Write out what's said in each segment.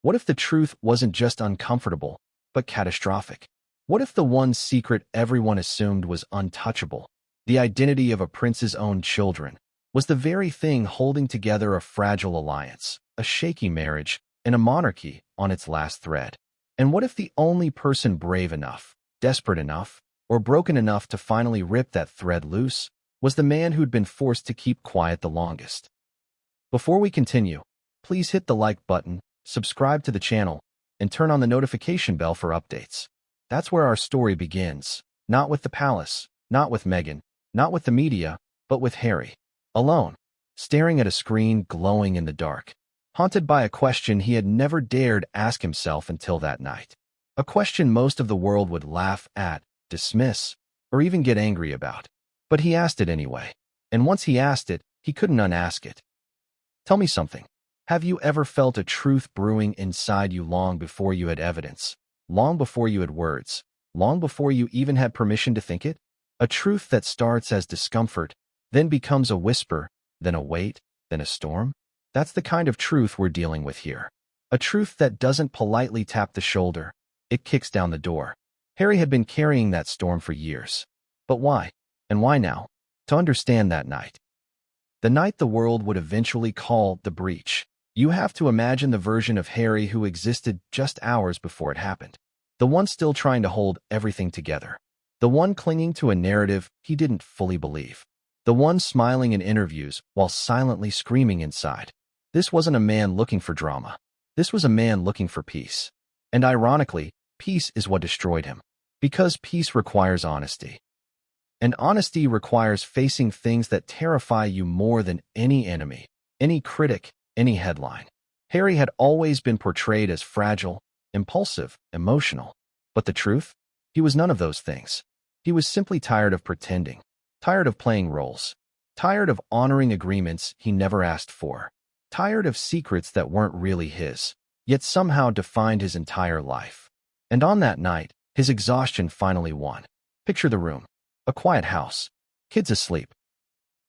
What if the truth wasn't just uncomfortable, but catastrophic? What if the one secret everyone assumed was untouchable, the identity of a prince's own children, was the very thing holding together a fragile alliance, a shaky marriage, and a monarchy on its last thread? And what if the only person brave enough, desperate enough, or broken enough to finally rip that thread loose was the man who'd been forced to keep quiet the longest? Before we continue, please hit the like button, subscribe to the channel, and turn on the notification bell for updates. That's where our story begins, not with the palace, not with Meghan, not with the media, but with Harry. Alone, staring at a screen glowing in the dark, haunted by a question he had never dared ask himself until that night. A question most of the world would laugh at, dismiss, or even get angry about. But he asked it anyway. And once he asked it, he couldn't unask it. Tell me something. Have you ever felt a truth brewing inside you long before you had evidence, long before you had words, long before you even had permission to think it? A truth that starts as discomfort, then becomes a whisper, then a weight, then a storm? That's the kind of truth we're dealing with here. A truth that doesn't politely tap the shoulder, it kicks down the door. Harry had been carrying that storm for years. But why? And why now? To understand that night. The night the world would eventually call the breach. You have to imagine the version of Harry who existed just hours before it happened. The one still trying to hold everything together. The one clinging to a narrative he didn't fully believe. The one smiling in interviews while silently screaming inside. This wasn't a man looking for drama. This was a man looking for peace. And ironically, peace is what destroyed him. Because peace requires honesty. And honesty requires facing things that terrify you more than any enemy, any critic, any headline. Harry had always been portrayed as fragile, impulsive, emotional. But the truth? He was none of those things. He was simply tired of pretending, tired of playing roles, tired of honoring agreements he never asked for, tired of secrets that weren't really his, yet somehow defined his entire life. And on that night, his exhaustion finally won. Picture the room. A quiet house. Kids asleep.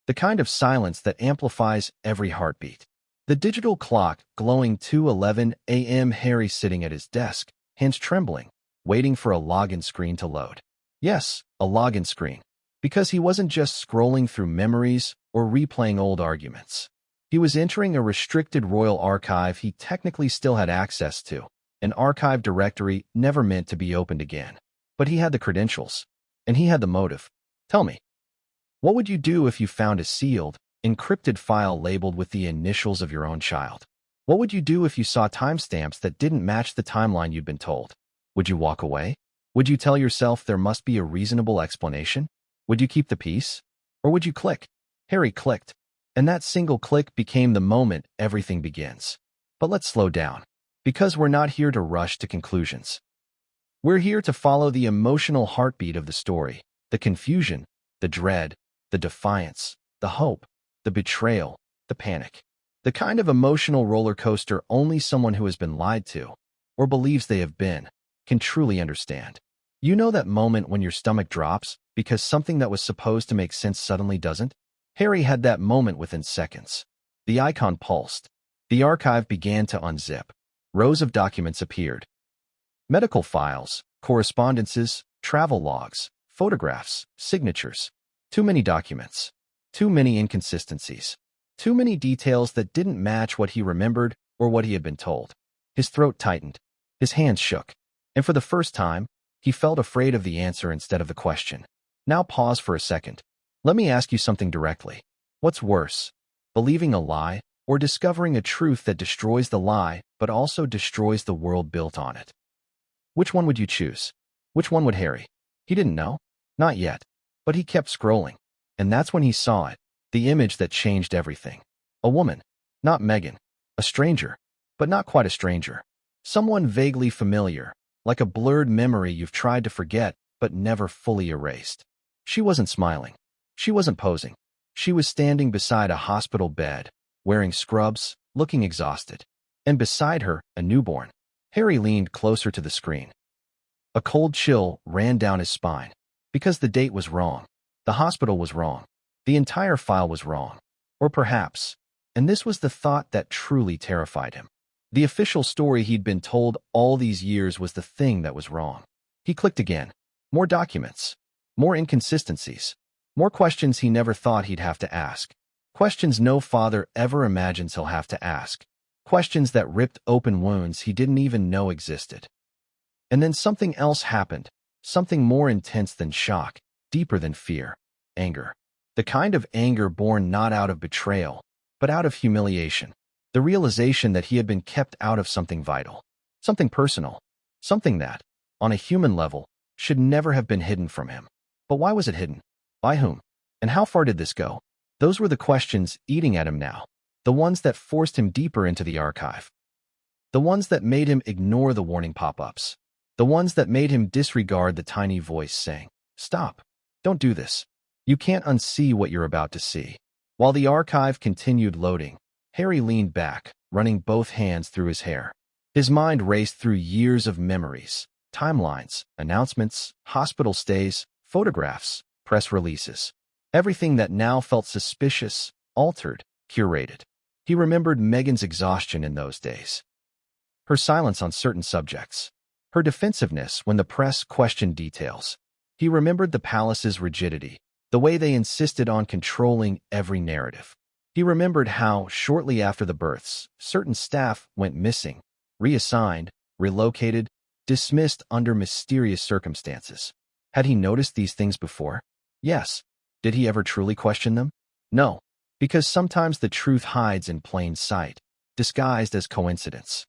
The kind of silence that amplifies every heartbeat. The digital clock glowing 2:11 a.m. Harry sitting at his desk, hands trembling, waiting for a login screen to load. Yes, a login screen. Because he wasn't just scrolling through memories or replaying old arguments. He was entering a restricted royal archive he technically still had access to, an archive directory never meant to be opened again. But he had the credentials, and he had the motive. Tell me, what would you do if you found a sealed, encrypted file labeled with the initials of your own child? What would you do if you saw timestamps that didn't match the timeline you'd been told? Would you walk away? Would you tell yourself there must be a reasonable explanation? Would you keep the peace? Or would you click? Harry clicked. And that single click became the moment everything begins. But let's slow down. Because we're not here to rush to conclusions. We're here to follow the emotional heartbeat of the story, the confusion, the dread, the defiance, the hope, the betrayal, the panic. The kind of emotional roller coaster only someone who has been lied to, or believes they have been, can truly understand. You know that moment when your stomach drops because something that was supposed to make sense suddenly doesn't? Harry had that moment within seconds. The icon pulsed. The archive began to unzip. Rows of documents appeared. Medical files, correspondences, travel logs, photographs, signatures. Too many documents. Too many inconsistencies. Too many details that didn't match what he remembered or what he had been told. His throat tightened. His hands shook. And for the first time, he felt afraid of the answer instead of the question. Now pause for a second. Let me ask you something directly. What's worse, believing a lie or discovering a truth that destroys the lie but also destroys the world built on it? Which one would you choose? Which one would Harry? He didn't know. Not yet. But he kept scrolling. And that's when he saw it, the image that changed everything. A woman. Not Meghan. A stranger. But not quite a stranger. Someone vaguely familiar, like a blurred memory you've tried to forget but never fully erased. She wasn't smiling. She wasn't posing. She was standing beside a hospital bed, wearing scrubs, looking exhausted. And beside her, a newborn. Harry leaned closer to the screen. A cold chill ran down his spine. Because the date was wrong. The hospital was wrong. The entire file was wrong. Or perhaps, and this was the thought that truly terrified him, The official story he'd been told all these years was the thing that was wrong. He clicked again. More documents. More inconsistencies. More questions he never thought he'd have to ask. Questions no father ever imagines he'll have to ask. Questions that ripped open wounds he didn't even know existed. And then something else happened. Something more intense than shock, deeper than fear. Anger. The kind of anger born not out of betrayal, but out of humiliation. The realization that he had been kept out of something vital. Something personal. Something that, on a human level, should never have been hidden from him. But why was it hidden? By whom? And how far did this go? Those were the questions eating at him now. The ones that forced him deeper into the archive. The ones that made him ignore the warning pop-ups. The ones that made him disregard the tiny voice saying, "Stop. Don't do this. You can't unsee what you're about to see." While the archive continued loading, Harry leaned back, running both hands through his hair. His mind raced through years of memories, timelines, announcements, hospital stays, photographs, press releases. Everything that now felt suspicious, altered, curated. He remembered Meghan's exhaustion in those days. Her silence on certain subjects. Her defensiveness when the press questioned details. He remembered the palace's rigidity, the way they insisted on controlling every narrative. He remembered how, shortly after the births, certain staff went missing, reassigned, relocated, dismissed under mysterious circumstances. Had he noticed these things before? Yes. Did he ever truly question them? No, because sometimes the truth hides in plain sight, disguised as coincidence.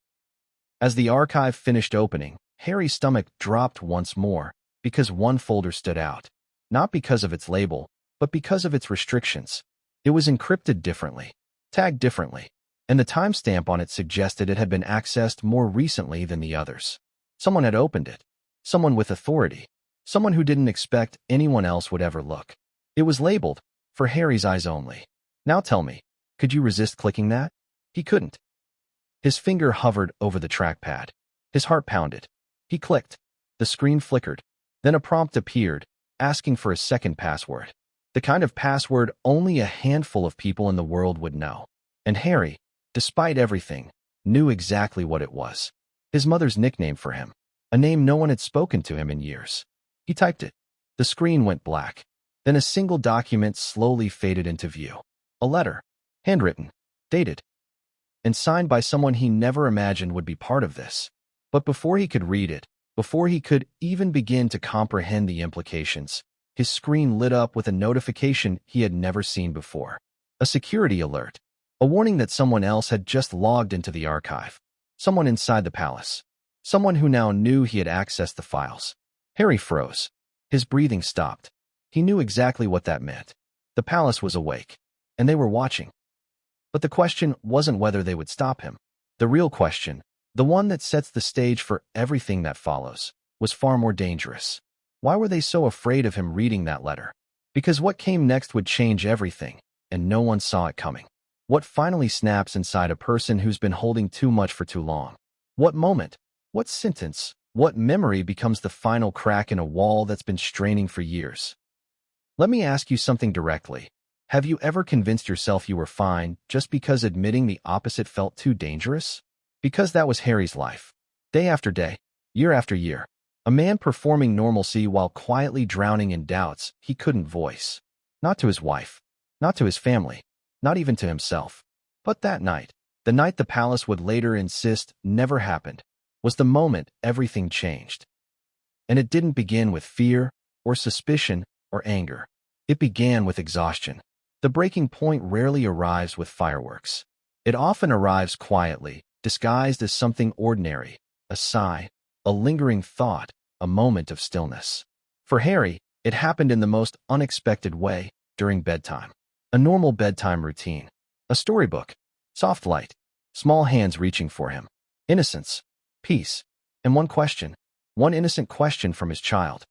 As the archive finished opening, Harry's stomach dropped once more, because one folder stood out. Not because of its label, but because of its restrictions. It was encrypted differently, tagged differently, and the timestamp on it suggested it had been accessed more recently than the others. Someone had opened it. Someone with authority. Someone who didn't expect anyone else would ever look. It was labeled, "For Harry's eyes only." Now tell me, could you resist clicking that? He couldn't. His finger hovered over the trackpad. His heart pounded. He clicked. The screen flickered. Then a prompt appeared, asking for a second password. The kind of password only a handful of people in the world would know. And Harry, despite everything, knew exactly what it was. His mother's nickname for him. A name no one had spoken to him in years. He typed it. The screen went black. Then a single document slowly faded into view. A letter. Handwritten. Dated. And signed by someone he never imagined would be part of this. But before he could read it, before he could even begin to comprehend the implications, his screen lit up with a notification he had never seen before. A security alert. A warning that someone else had just logged into the archive. Someone inside the palace. Someone who now knew he had accessed the files. Harry froze. His breathing stopped. He knew exactly what that meant. The palace was awake, and they were watching. But the question wasn't whether they would stop him. The real question, the one that sets the stage for everything that follows, was far more dangerous. Why were they so afraid of him reading that letter? Because what came next would change everything, and no one saw it coming. What finally snaps inside a person who's been holding too much for too long? What moment? What sentence? What memory becomes the final crack in a wall that's been straining for years? Let me ask you something directly. Have you ever convinced yourself you were fine just because admitting the opposite felt too dangerous? Because that was Harry's life. Day after day, year after year. A man performing normalcy while quietly drowning in doubts he couldn't voice. Not to his wife. Not to his family. Not even to himself. But that night, the night the palace would later insist never happened, was the moment everything changed. And it didn't begin with fear, or suspicion, or anger. It began with exhaustion. The breaking point rarely arrives with fireworks. It often arrives quietly, disguised as something ordinary, a sigh, a lingering thought, a moment of stillness. For Harry, it happened in the most unexpected way, during bedtime. A normal bedtime routine. A storybook. Soft light. Small hands reaching for him. Innocence. Peace. And one question. One innocent question from his child.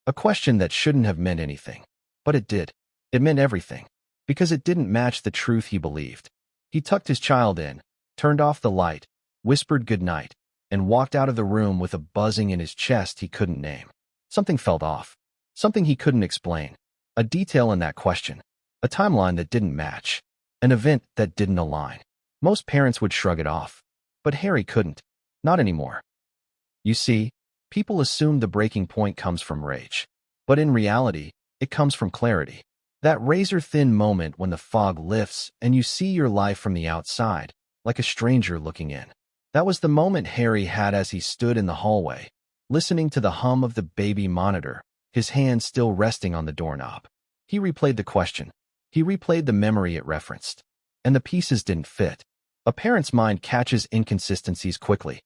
A question that shouldn't have meant anything. But it did. It meant everything. Because it didn't match the truth he believed. He tucked his child in, turned off the light, whispered goodnight, and walked out of the room with a buzzing in his chest he couldn't name. Something felt off. Something he couldn't explain. A detail in that question. A timeline that didn't match. An event that didn't align. Most parents would shrug it off. But Harry couldn't. Not anymore. You see, people assume the breaking point comes from rage. But in reality, it comes from clarity. That razor-thin moment when the fog lifts and you see your life from the outside, like a stranger looking in. That was the moment Harry had as he stood in the hallway, listening to the hum of the baby monitor, his hand still resting on the doorknob. He replayed the question. He replayed the memory it referenced. And the pieces didn't fit. A parent's mind catches inconsistencies quickly.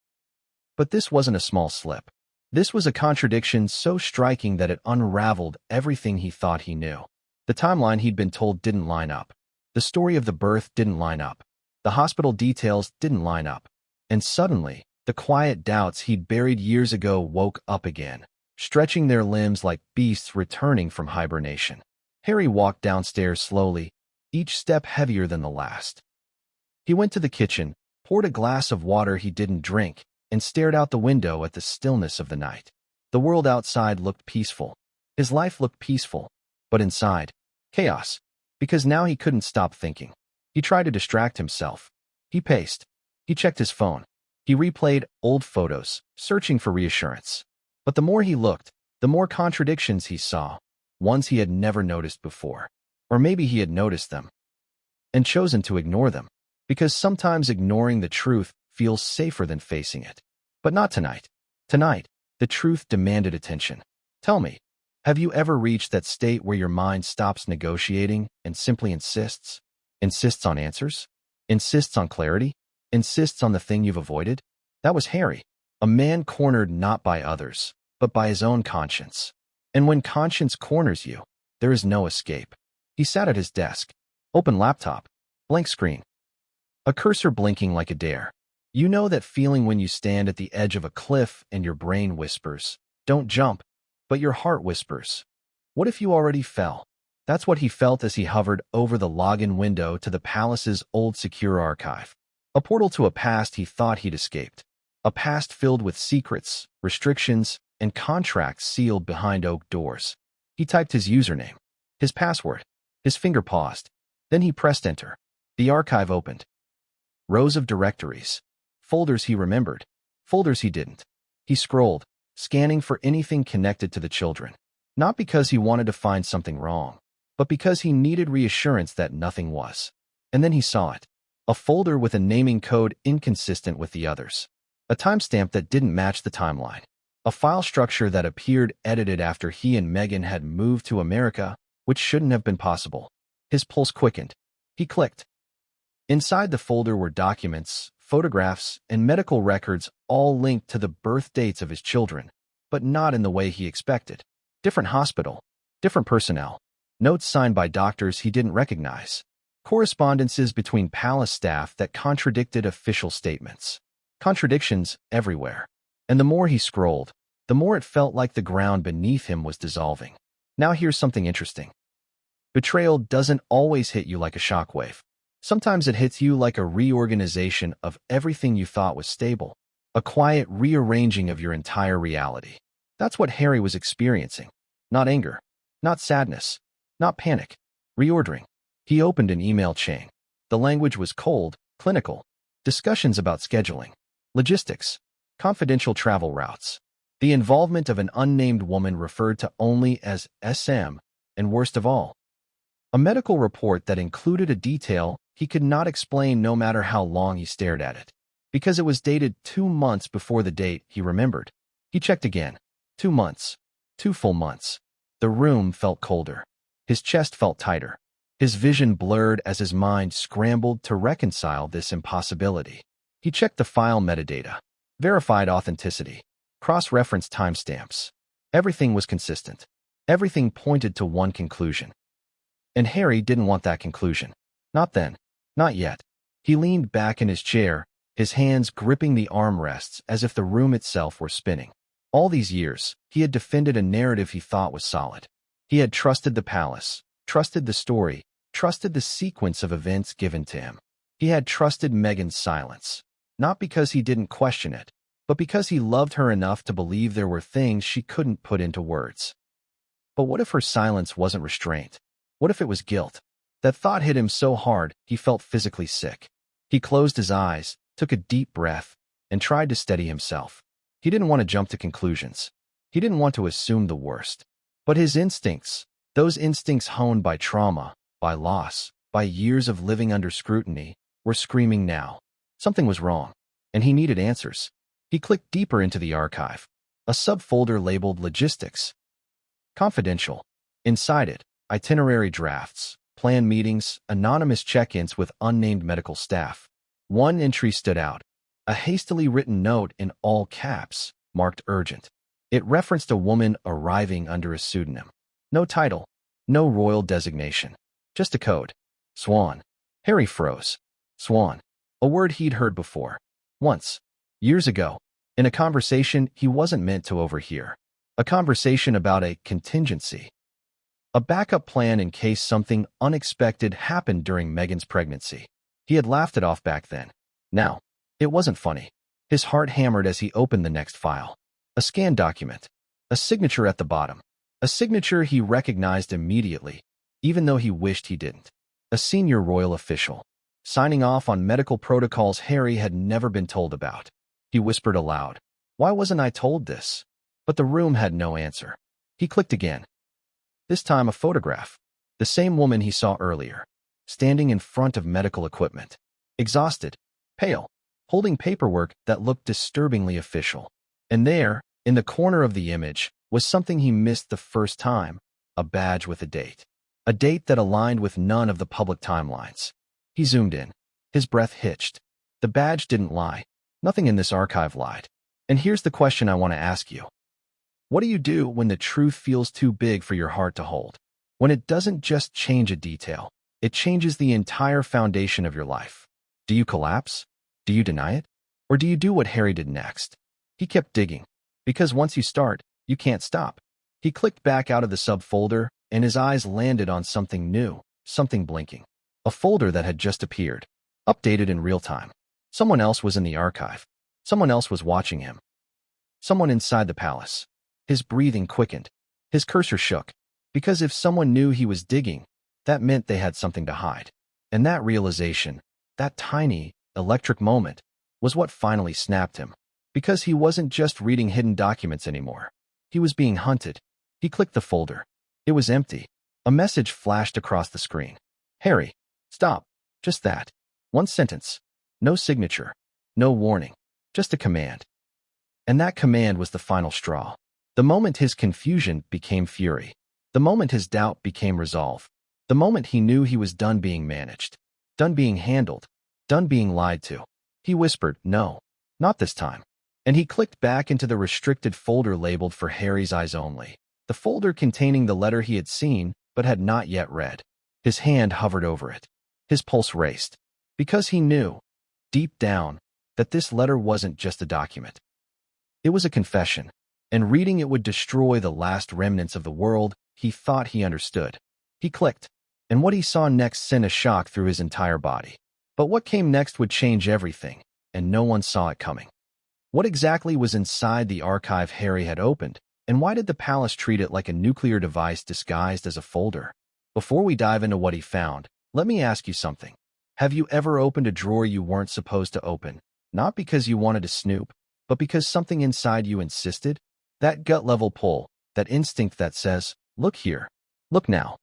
But this wasn't a small slip. This was a contradiction so striking that it unraveled everything he thought he knew. The timeline he'd been told didn't line up. The story of the birth didn't line up. The hospital details didn't line up. And suddenly, the quiet doubts he'd buried years ago woke up again, stretching their limbs like beasts returning from hibernation. Harry walked downstairs slowly, each step heavier than the last. He went to the kitchen, poured a glass of water he didn't drink, and stared out the window at the stillness of the night. The world outside looked peaceful. His life looked peaceful. But inside, chaos. Because now he couldn't stop thinking. He tried to distract himself. He paced. He checked his phone. He replayed old photos, searching for reassurance. But the more he looked, the more contradictions he saw, ones he had never noticed before. Or maybe he had noticed them and chosen to ignore them. Because sometimes ignoring the truth feels safer than facing it. But not tonight. Tonight, the truth demanded attention. Tell me, have you ever reached that state where your mind stops negotiating and simply insists? Insists on answers? Insists on clarity? Insists on the thing you've avoided? That was Harry, a man cornered not by others, but by his own conscience. And when conscience corners you, there is no escape. He sat at his desk, open laptop, blank screen, a cursor blinking like a dare. You know that feeling when you stand at the edge of a cliff and your brain whispers, "Don't jump," but your heart whispers, "What if you already fell?" That's what he felt as he hovered over the login window to the palace's old secure archive. A portal to a past he thought he'd escaped. A past filled with secrets, restrictions, and contracts sealed behind oak doors. He typed his username, his password. His finger paused. Then he pressed enter. The archive opened. Rows of directories. Folders he remembered. Folders he didn't. He scrolled, scanning for anything connected to the children. Not because he wanted to find something wrong, but because he needed reassurance that nothing was. And then he saw it. A folder with a naming code inconsistent with the others. A timestamp that didn't match the timeline. A file structure that appeared edited after he and Meghan had moved to America, which shouldn't have been possible. His pulse quickened. He clicked. Inside the folder were documents, photographs, and medical records all linked to the birth dates of his children, but not in the way he expected. Different hospital, different personnel, notes signed by doctors he didn't recognize, correspondences between palace staff that contradicted official statements. Contradictions everywhere. And the more he scrolled, the more it felt like the ground beneath him was dissolving. Now here's something interesting. Betrayal doesn't always hit you like a shockwave. Sometimes it hits you like a reorganization of everything you thought was stable, a quiet rearranging of your entire reality. That's what Harry was experiencing. Not anger, not sadness, not panic. Reordering. He opened an email chain. The language was cold, clinical. Discussions about scheduling, logistics, confidential travel routes. The involvement of an unnamed woman referred to only as SM, and worst of all, a medical report that included a detail he could not explain no matter how long he stared at it. Because it was dated 2 months before the date he remembered. He checked again. 2 months. 2 full months. The room felt colder. His chest felt tighter. His vision blurred as his mind scrambled to reconcile this impossibility. He checked the file metadata, verified authenticity, cross-referenced timestamps. Everything was consistent. Everything pointed to one conclusion. And Harry didn't want that conclusion. Not then. Not yet. He leaned back in his chair, his hands gripping the armrests as if the room itself were spinning. All these years, he had defended a narrative he thought was solid. He had trusted the palace, trusted the story, trusted the sequence of events given to him. He had trusted Meghan's silence, not because he didn't question it, but because he loved her enough to believe there were things she couldn't put into words. But what if her silence wasn't restraint? What if it was guilt? That thought hit him so hard, he felt physically sick. He closed his eyes, took a deep breath, and tried to steady himself. He didn't want to jump to conclusions. He didn't want to assume the worst. But his instincts, those instincts honed by trauma, by loss, by years of living under scrutiny, were screaming now. Something was wrong, and he needed answers. He clicked deeper into the archive. A subfolder labeled Logistics. Confidential. Inside it, itinerary drafts, planned meetings, anonymous check-ins with unnamed medical staff. One entry stood out. A hastily written note in all caps, marked urgent. It referenced a woman arriving under a pseudonym. No title, no royal designation. Just a code. Swan. Harry froze. Swan. A word he'd heard before. Once. Years ago. In a conversation he wasn't meant to overhear. A conversation about a contingency. A backup plan in case something unexpected happened during Meghan's pregnancy. He had laughed it off back then. Now, it wasn't funny. His heart hammered as he opened the next file. A scanned document. A signature at the bottom. A signature he recognized immediately, even though he wished he didn't. A senior royal official. Signing off on medical protocols Harry had never been told about. He whispered aloud, "Why wasn't I told this?" But the room had no answer. He clicked again. This time a photograph. The same woman he saw earlier, standing in front of medical equipment. Exhausted, pale, holding paperwork that looked disturbingly official. And there, in the corner of the image, was something he missed the first time, a badge with a date. A date that aligned with none of the public timelines. He zoomed in. His breath hitched. The badge didn't lie. Nothing in this archive lied. And here's the question I want to ask you. What do you do when the truth feels too big for your heart to hold? When it doesn't just change a detail, it changes the entire foundation of your life. Do you collapse? Do you deny it? Or do you do what Harry did next? He kept digging. Because once you start, you can't stop. He clicked back out of the subfolder, and his eyes landed on something new, something blinking. A folder that had just appeared, updated in real time. Someone else was in the archive. Someone else was watching him. Someone inside the palace. His breathing quickened. His cursor shook. Because if someone knew he was digging, that meant they had something to hide. And that realization, that tiny, electric moment, was what finally snapped him. Because he wasn't just reading hidden documents anymore. He was being hunted. He clicked the folder. It was empty. A message flashed across the screen. "Harry, stop." Just that. One sentence. No signature. No warning. Just a command. And that command was the final straw. The moment his confusion became fury. The moment his doubt became resolve. The moment he knew he was done being managed. Done being handled. Done being lied to. He whispered, "No, not this time." And he clicked back into the restricted folder labeled for Harry's eyes only. The folder containing the letter he had seen, but had not yet read. His hand hovered over it. His pulse raced. Because he knew, deep down, that this letter wasn't just a document. It was a confession, and reading it would destroy the last remnants of the world he thought he understood. He clicked, and what he saw next sent a shock through his entire body. But what came next would change everything, and no one saw it coming. What exactly was inside the archive Harry had opened, and why did the palace treat it like a nuclear device disguised as a folder? Before we dive into what he found, let me ask you something. Have you ever opened a drawer you weren't supposed to open, not because you wanted to snoop, but because something inside you insisted? That gut-level pull, that instinct that says, "Look here. Look now."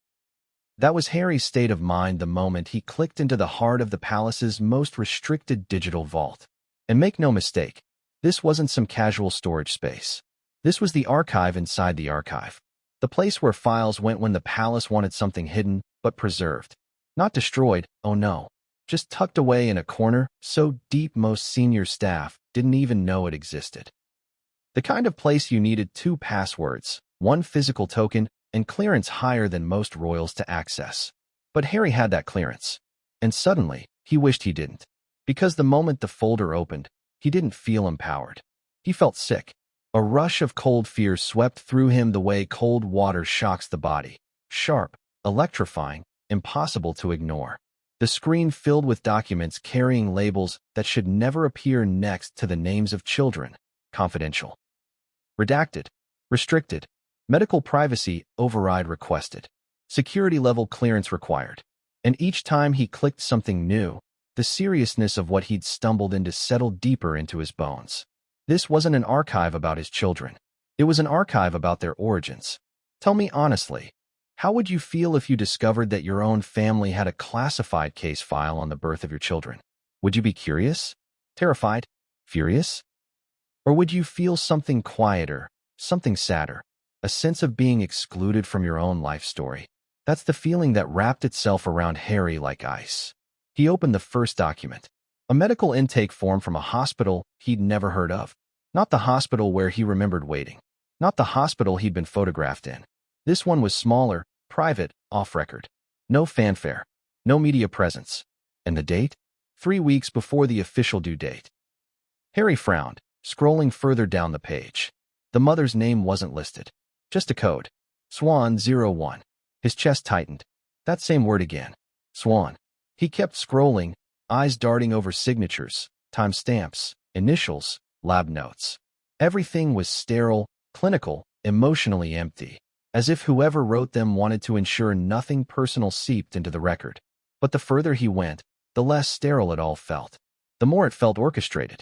That was Harry's state of mind the moment he clicked into the heart of the palace's most restricted digital vault. And make no mistake, this wasn't some casual storage space. This was the archive inside the archive. The place where files went when the palace wanted something hidden, but preserved. Not destroyed, oh no. Just tucked away in a corner, so deep most senior staff didn't even know it existed. The kind of place you needed 2 passwords, 1 physical token, and clearance higher than most royals to access. But Harry had that clearance. And suddenly, he wished he didn't. Because the moment the folder opened, he didn't feel empowered. He felt sick. A rush of cold fear swept through him the way cold water shocks the body. Sharp, electrifying, impossible to ignore. The screen filled with documents carrying labels that should never appear next to the names of children. Confidential. Redacted. Restricted. Medical privacy override requested. Security level clearance required. And each time he clicked something new, The seriousness of what he'd stumbled into settled deeper into his bones. This wasn't an archive about his children. It was an archive about their origins. Tell me honestly, how would you feel if you discovered that your own family had a classified case file on the birth of your children? Would you be curious? Terrified? Furious? Or would you feel something quieter, something sadder, a sense of being excluded from your own life story? That's the feeling that wrapped itself around Harry like ice. He opened the first document, a medical intake form from a hospital he'd never heard of. Not the hospital where he remembered waiting. Not the hospital he'd been photographed in. This one was smaller, private, off-record. No fanfare. No media presence. And the date? 3 weeks before the official due date. Harry frowned, scrolling further down the page. The mother's name wasn't listed. Just a code. Swan01. His chest tightened. That same word again. Swan. He kept scrolling, eyes darting over signatures, timestamps, initials, lab notes. Everything was sterile, clinical, emotionally empty, as if whoever wrote them wanted to ensure nothing personal seeped into the record. But the further he went, the less sterile it all felt. The more it felt orchestrated.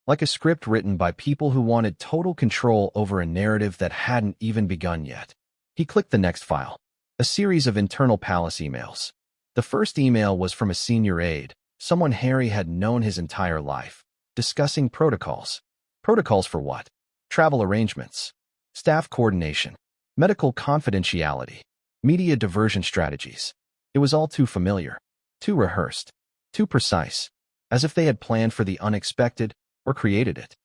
Like a script written by people who wanted total control over a narrative that hadn't even begun yet. He clicked the next file. A series of internal palace emails. The first email was from a senior aide, someone Harry had known his entire life, discussing protocols. Protocols for what? Travel arrangements, staff coordination, medical confidentiality, media diversion strategies. It was all too familiar, too rehearsed, too precise, as if they had planned for the unexpected or created it.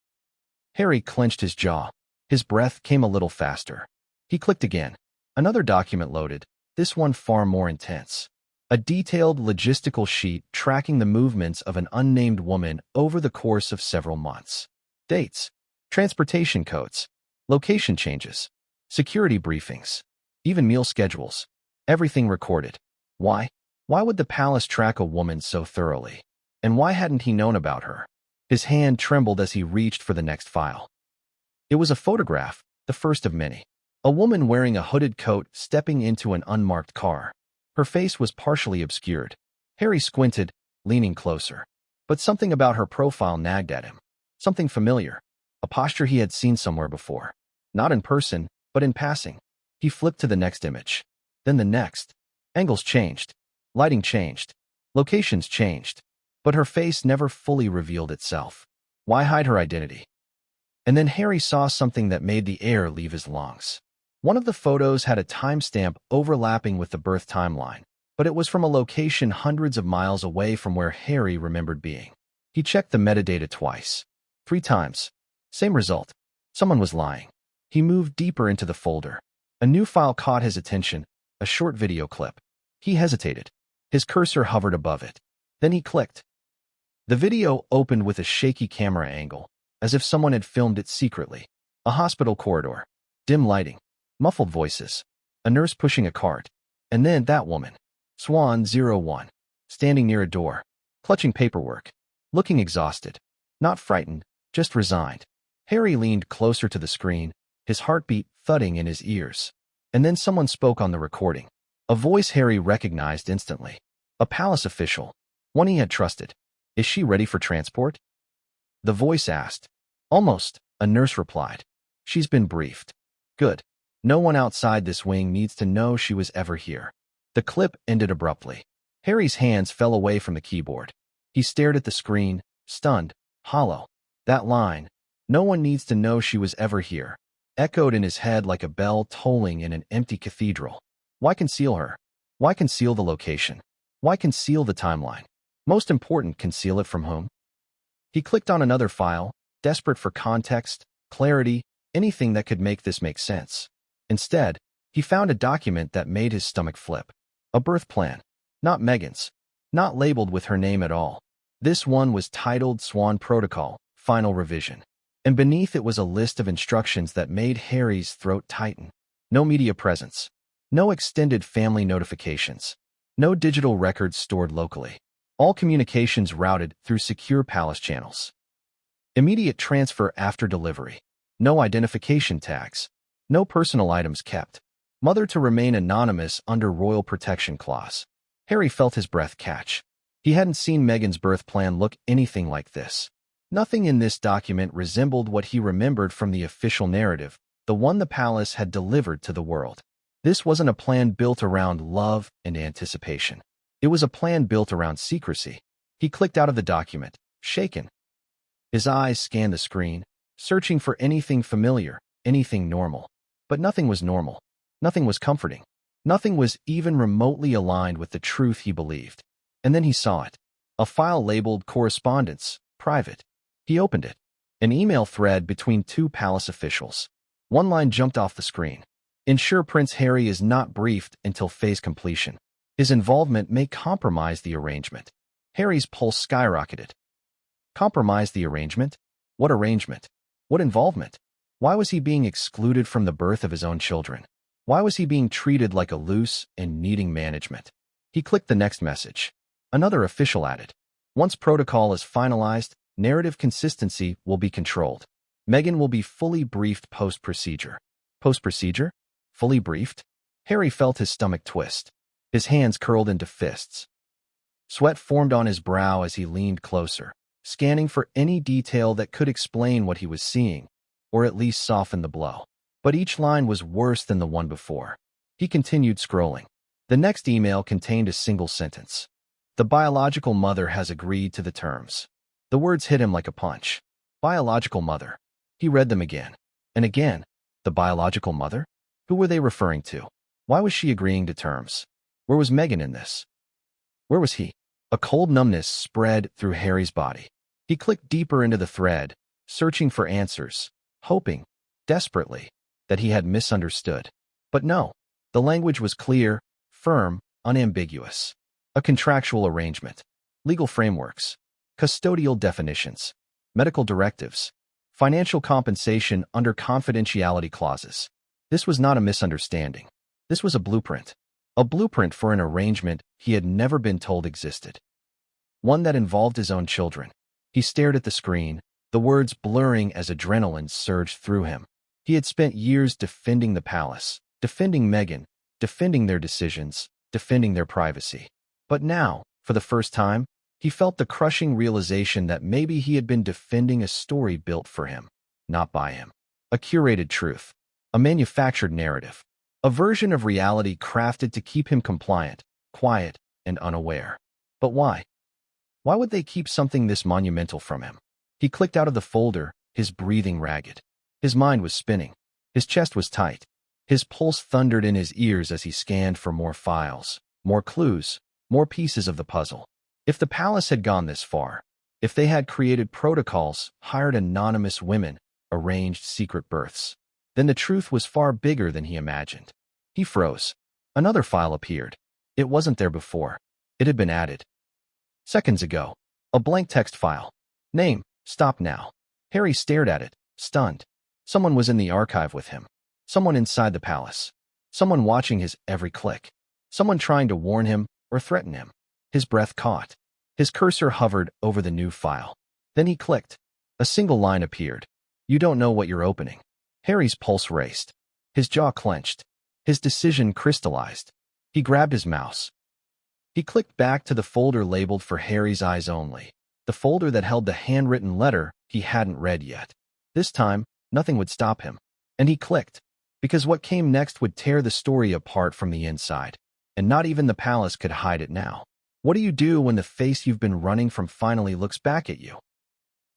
Harry clenched his jaw. His breath came a little faster. He clicked again. Another document loaded, this one far more intense. A detailed logistical sheet tracking the movements of an unnamed woman over the course of several months. Dates, transportation codes, location changes, security briefings, even meal schedules. Everything recorded. Why? Why would the palace track a woman so thoroughly? And why hadn't he known about her? His hand trembled as he reached for the next file. It was a photograph, the first of many. A woman wearing a hooded coat stepping into an unmarked car. Her face was partially obscured. Harry squinted, leaning closer. But something about her profile nagged at him. Something familiar. A posture he had seen somewhere before. Not in person, but in passing. He flipped to the next image. Then the next. Angles changed. Lighting changed. Locations changed. But her face never fully revealed itself. Why hide her identity? And then Harry saw something that made the air leave his lungs. One of the photos had a timestamp overlapping with the birth timeline, but it was from a location hundreds of miles away from where Harry remembered being. He checked the metadata twice. 3 times. Same result. Someone was lying. He moved deeper into the folder. A new file caught his attention, a short video clip. He hesitated. His cursor hovered above it. Then he clicked. The video opened with a shaky camera angle, as if someone had filmed it secretly. A hospital corridor. Dim lighting. Muffled voices. A nurse pushing a cart. And then that woman. Swan01. Standing near a door. Clutching paperwork. Looking exhausted. Not frightened, just resigned. Harry leaned closer to the screen, his heartbeat thudding in his ears. And then someone spoke on the recording. A voice Harry recognized instantly. A palace official. One he had trusted. Is she ready for transport? The voice asked. Almost, a nurse replied. She's been briefed. Good. No one outside this wing needs to know she was ever here. The clip ended abruptly. Harry's hands fell away from the keyboard. He stared at the screen, stunned, hollow. That line, no one needs to know she was ever here, echoed in his head like a bell tolling in an empty cathedral. Why conceal her? Why conceal the location? Why conceal the timeline? Most important, conceal it from whom? He clicked on another file, desperate for context, clarity, anything that could make this make sense. Instead, he found a document that made his stomach flip. A birth plan. Not Meghan's. Not labeled with her name at all. This one was titled Swan Protocol, Final Revision. And beneath it was a list of instructions that made Harry's throat tighten. No media presence. No extended family notifications. No digital records stored locally. All communications routed through secure palace channels. Immediate transfer after delivery. No identification tags. No personal items kept. Mother to remain anonymous under royal protection clause. Harry felt his breath catch. He hadn't seen Meghan's birth plan look anything like this. Nothing in this document resembled what he remembered from the official narrative, the one the palace had delivered to the world. This wasn't a plan built around love and anticipation. It was a plan built around secrecy. He clicked out of the document, shaken. His eyes scanned the screen, searching for anything familiar, anything normal. But nothing was normal. Nothing was comforting. Nothing was even remotely aligned with the truth he believed. And then he saw it. A file labeled Correspondence, Private. He opened it. An email thread between two palace officials. One line jumped off the screen. Ensure Prince Harry is not briefed until phase completion. His involvement may compromise the arrangement. Harry's pulse skyrocketed. Compromise the arrangement? What arrangement? What involvement? Why was he being excluded from the birth of his own children? Why was he being treated like a loose and needing management? He clicked the next message. Another official added. Once protocol is finalized, narrative consistency will be controlled. Meghan will be fully briefed post-procedure. Post-procedure? Fully briefed? Harry felt his stomach twist. His hands curled into fists. Sweat formed on his brow as he leaned closer, scanning for any detail that could explain what he was seeing, or at least soften the blow. But each line was worse than the one before. He continued scrolling. The next email contained a single sentence. The biological mother has agreed to the terms. The words hit him like a punch. Biological mother. He read them again. And again. The biological mother? Who were they referring to? Why was she agreeing to terms? Where was Meghan in this? Where was he? A cold numbness spread through Harry's body. He clicked deeper into the thread, searching for answers, hoping, desperately, that he had misunderstood. But no, the language was clear, firm, unambiguous. A contractual arrangement, legal frameworks, custodial definitions, medical directives, financial compensation under confidentiality clauses. This was not a misunderstanding. This was a blueprint. A blueprint for an arrangement he had never been told existed. One that involved his own children. He stared at the screen, the words blurring as adrenaline surged through him. He had spent years defending the palace, defending Meghan, defending their decisions, defending their privacy. But now, for the first time, he felt the crushing realization that maybe he had been defending a story built for him, not by him. A curated truth. A manufactured narrative. A version of reality crafted to keep him compliant, quiet, and unaware. But why? Why would they keep something this monumental from him? He clicked out of the folder, his breathing ragged. His mind was spinning. His chest was tight. His pulse thundered in his ears as he scanned for more files, more clues, more pieces of the puzzle. If the palace had gone this far, if they had created protocols, hired anonymous women, arranged secret births, then the truth was far bigger than he imagined. He froze. Another file appeared. It wasn't there before. It had been added. Seconds ago. A blank text file. Name, stop now. Harry stared at it, stunned. Someone was in the archive with him. Someone inside the palace. Someone watching his every click. Someone trying to warn him or threaten him. His breath caught. His cursor hovered over the new file. Then he clicked. A single line appeared. You don't know what you're opening. Harry's pulse raced. His jaw clenched. His decision crystallized. He grabbed his mouse. He clicked back to the folder labeled for Harry's eyes only, the folder that held the handwritten letter he hadn't read yet. This time, nothing would stop him. And he clicked, because what came next would tear the story apart from the inside, and not even the palace could hide it now. What do you do when the face you've been running from finally looks back at you?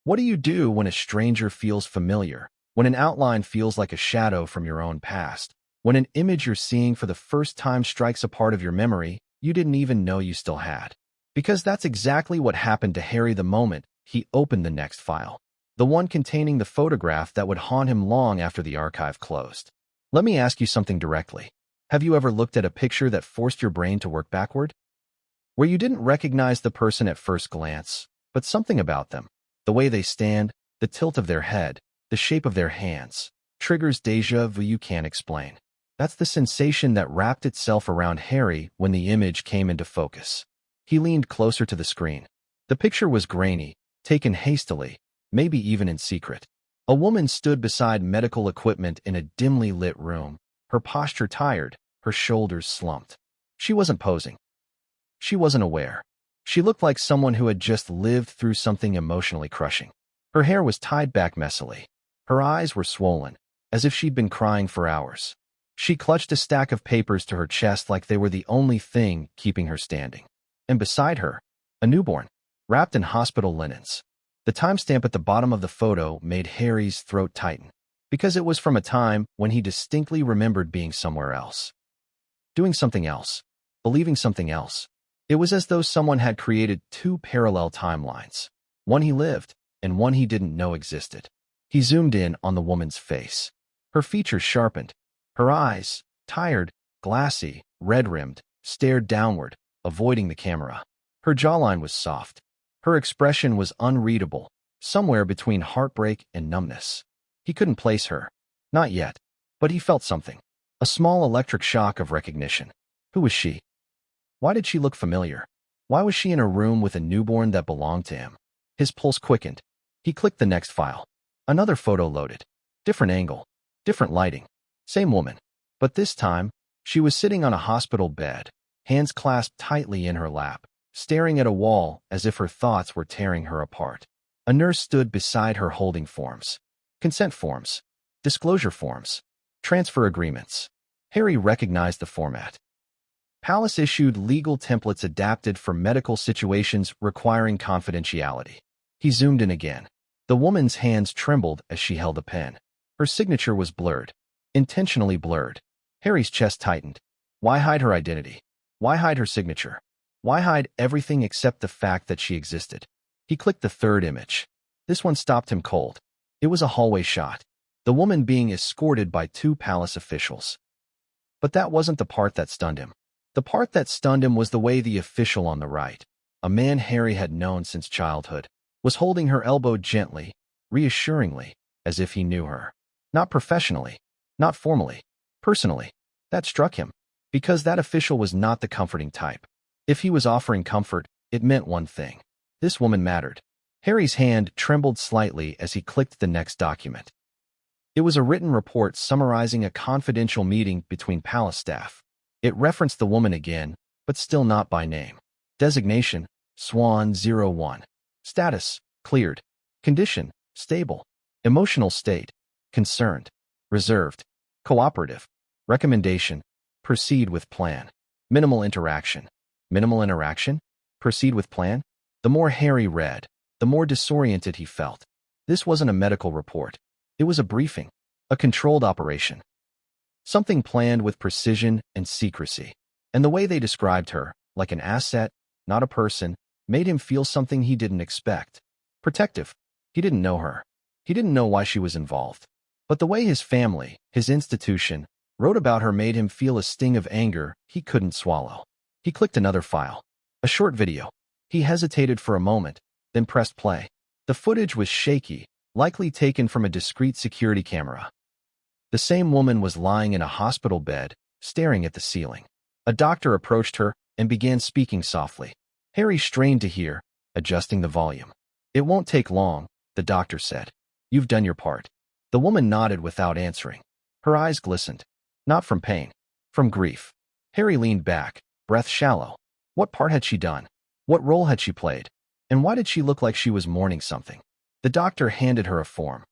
What do you do when a stranger feels familiar, when an outline feels like a shadow from your own past, when an image you're seeing for the first time strikes a part of your memory you didn't even know you still had? Because that's exactly what happened to Harry the moment he opened the next file, the one containing the photograph that would haunt him long after the archive closed. Let me ask you something directly. Have you ever looked at a picture that forced your brain to work backward? Where you didn't recognize the person at first glance, but something about them, the way they stand, the tilt of their head, the shape of their hands, triggers déjà vu you can't explain. That's the sensation that wrapped itself around Harry when the image came into focus. He leaned closer to the screen. The picture was grainy, taken hastily, maybe even in secret. A woman stood beside medical equipment in a dimly lit room, her posture tired, her shoulders slumped. She wasn't posing. She wasn't aware. She looked like someone who had just lived through something emotionally crushing. Her hair was tied back messily. Her eyes were swollen, as if she'd been crying for hours. She clutched a stack of papers to her chest like they were the only thing keeping her standing. And beside her, a newborn, wrapped in hospital linens. The timestamp at the bottom of the photo made Harry's throat tighten, because it was from a time when he distinctly remembered being somewhere else. Doing something else. Believing something else. It was as though someone had created two parallel timelines. One he lived, and one he didn't know existed. He zoomed in on the woman's face. Her features sharpened. Her eyes, tired, glassy, red-rimmed, stared downward, avoiding the camera. Her jawline was soft. Her expression was unreadable, somewhere between heartbreak and numbness. He couldn't place her. Not yet. But he felt something. A small electric shock of recognition. Who was she? Why did she look familiar? Why was she in a room with a newborn that belonged to him? His pulse quickened. He clicked the next file. Another photo loaded. Different angle. Different lighting. Same woman. But this time, she was sitting on a hospital bed, hands clasped tightly in her lap, staring at a wall as if her thoughts were tearing her apart. A nurse stood beside her holding forms. Consent forms. Disclosure forms. Transfer agreements. Harry recognized the format. Palace issued legal templates adapted for medical situations requiring confidentiality. He zoomed in again. The woman's hands trembled as she held a pen. Her signature was blurred. Intentionally blurred. Harry's chest tightened. Why hide her identity? Why hide her signature? Why hide everything except the fact that she existed? He clicked the third image. This one stopped him cold. It was a hallway shot. The woman being escorted by two palace officials. But that wasn't the part that stunned him. The part that stunned him was the way the official on the right, a man Harry had known since childhood, was holding her elbow gently, reassuringly, as if he knew her. Not professionally, not formally, personally. That struck him, because that official was not the comforting type. If he was offering comfort, it meant one thing. This woman mattered. Harry's hand trembled slightly as he clicked the next document. It was a written report summarizing a confidential meeting between palace staff. It referenced the woman again, but still not by name. Designation, Swan 01. Status, cleared. Condition, stable. Emotional state, concerned. Reserved. Cooperative. Recommendation, proceed with plan. Minimal interaction. Minimal interaction? Proceed with plan? The more Harry read, the more disoriented he felt. This wasn't a medical report. It was a briefing. A controlled operation. Something planned with precision and secrecy. And the way they described her, like an asset, not a person, made him feel something he didn't expect. Protective. He didn't know her. He didn't know why she was involved. But the way his family, his institution, wrote about her made him feel a sting of anger he couldn't swallow. He clicked another file. A short video. He hesitated for a moment, then pressed play. The footage was shaky, likely taken from a discreet security camera. The same woman was lying in a hospital bed, staring at the ceiling. A doctor approached her and began speaking softly. Harry strained to hear, adjusting the volume. "It won't take long," the doctor said. "You've done your part." The woman nodded without answering. Her eyes glistened. Not from pain. From grief. Harry leaned back, breath shallow. What part had she done? What role had she played? And why did she look like she was mourning something? The doctor handed her a form.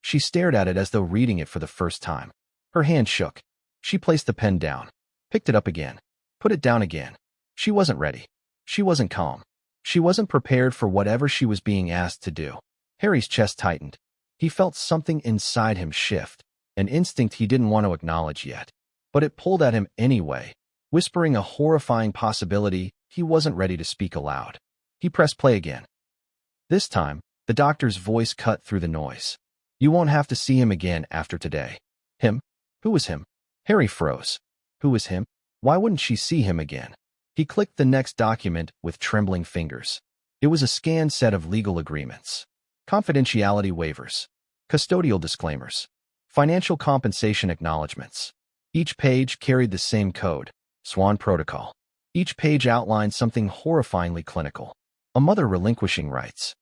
She stared at it as though reading it for the first time. Her hand shook. She placed the pen down. Picked it up again. Put it down again. She wasn't ready. She wasn't calm. She wasn't prepared for whatever she was being asked to do. Harry's chest tightened. He felt something inside him shift, an instinct he didn't want to acknowledge yet. But it pulled at him anyway, whispering a horrifying possibility he wasn't ready to speak aloud. He pressed play again. This time, the doctor's voice cut through the noise. "You won't have to see him again after today." Him? Who was him? Harry froze. Who was him? Why wouldn't she see him again? He clicked the next document with trembling fingers. It was a scanned set of legal agreements. Confidentiality waivers. Custodial disclaimers. Financial compensation acknowledgments. Each page carried the same code, Swan Protocol. Each page outlined something horrifyingly clinical. A mother relinquishing rights.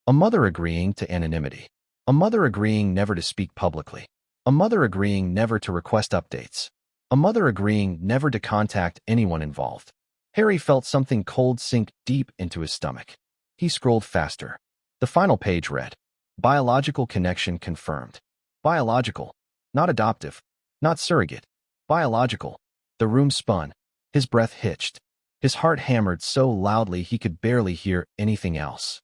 A mother agreeing to anonymity. A mother agreeing never to speak publicly. A mother agreeing never to request updates. A mother agreeing never to contact anyone involved. Harry felt something cold sink deep into his stomach. He scrolled faster. The final page read, "Biological connection confirmed." Biological. Not adoptive. Not surrogate. Biological. The room spun. His breath hitched. His heart hammered so loudly he could barely hear anything else.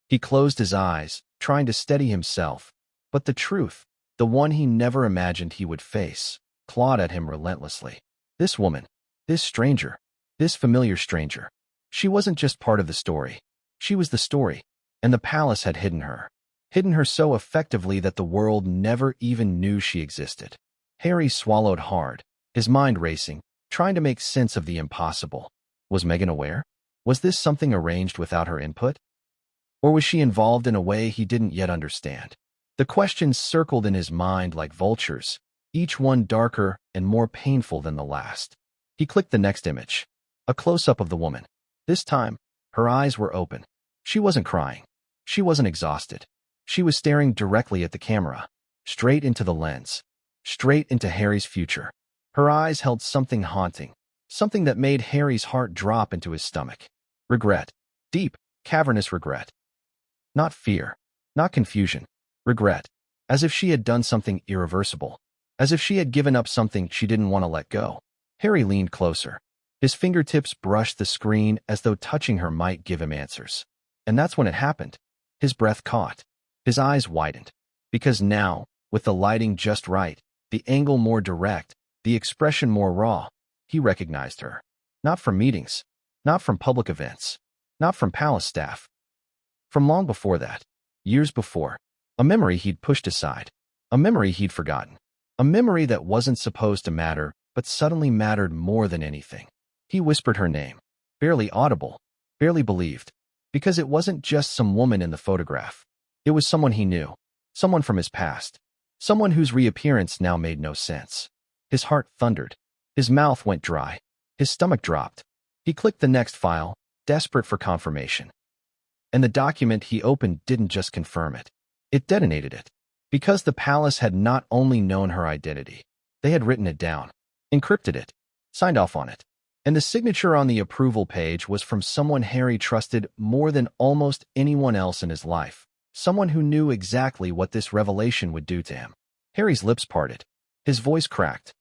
He closed his eyes, trying to steady himself, but the truth, the one he never imagined he would face, clawed at him relentlessly. This woman, this stranger, this familiar stranger. She wasn't just part of the story. She was the story, and the palace had hidden her. Hidden her so effectively that the world never even knew she existed. Harry swallowed hard, his mind racing, trying to make sense of the impossible. Was Meghan aware? Was this something arranged without her input? Or was she involved in a way he didn't yet understand? The questions circled in his mind like vultures, each one darker and more painful than the last. He clicked the next image. A close-up of the woman. This time, her eyes were open. She wasn't crying. She wasn't exhausted. She was staring directly at the camera, straight into the lens, straight into Harry's future. Her eyes held something haunting, something that made Harry's heart drop into his stomach. Regret. Deep, cavernous regret. Not fear. Not confusion. Regret. As if she had done something irreversible. As if she had given up something she didn't want to let go. Harry leaned closer. His fingertips brushed the screen as though touching her might give him answers. And that's when it happened. His breath caught. His eyes widened. Because now, with the lighting just right, the angle more direct, the expression more raw, he recognized her. Not from meetings. Not from public events. Not from palace staff. From long before that. Years before. A memory he'd pushed aside. A memory he'd forgotten. A memory that wasn't supposed to matter, but suddenly mattered more than anything. He whispered her name. Barely audible. Barely believed. Because it wasn't just some woman in the photograph. It was someone he knew. Someone from his past. Someone whose reappearance now made no sense. His heart thundered. His mouth went dry. His stomach dropped. He clicked the next file, desperate for confirmation. And the document he opened didn't just confirm it. It detonated it. Because the palace had not only known her identity, they had written it down, encrypted it, signed off on it. And the signature on the approval page was from someone Harry trusted more than almost anyone else in his life. Someone who knew exactly what this revelation would do to him. Harry's lips parted. His voice cracked.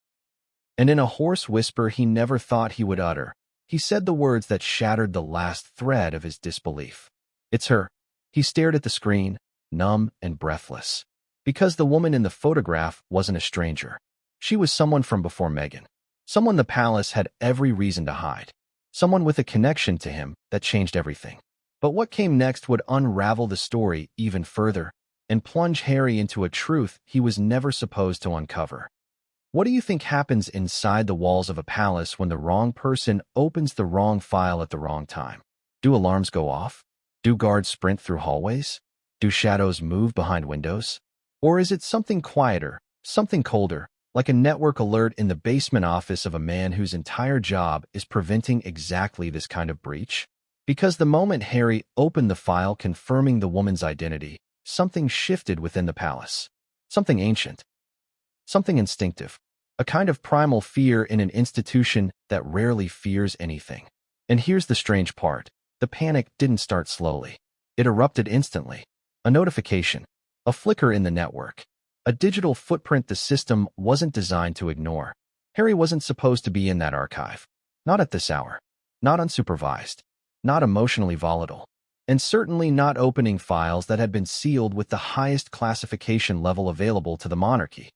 And in a hoarse whisper he never thought he would utter, he said the words that shattered the last thread of his disbelief. It's her. He stared at the screen, numb and breathless. Because the woman in the photograph wasn't a stranger. She was someone from before Meghan. Someone the palace had every reason to hide. Someone with a connection to him that changed everything. But what came next would unravel the story even further and plunge Harry into a truth he was never supposed to uncover. What do you think happens inside the walls of a palace when the wrong person opens the wrong file at the wrong time? Do alarms go off? Do guards sprint through hallways? Do shadows move behind windows? Or is it something quieter, something colder, like a network alert in the basement office of a man whose entire job is preventing exactly this kind of breach? Because the moment Harry opened the file confirming the woman's identity, something shifted within the palace. Something ancient. Something instinctive. A kind of primal fear in an institution that rarely fears anything. And here's the strange part. The panic didn't start slowly. It erupted instantly. A notification. A flicker in the network. A digital footprint the system wasn't designed to ignore. Harry wasn't supposed to be in that archive. Not at this hour. Not unsupervised. Not emotionally volatile. And certainly not opening files that had been sealed with the highest classification level available to the monarchy.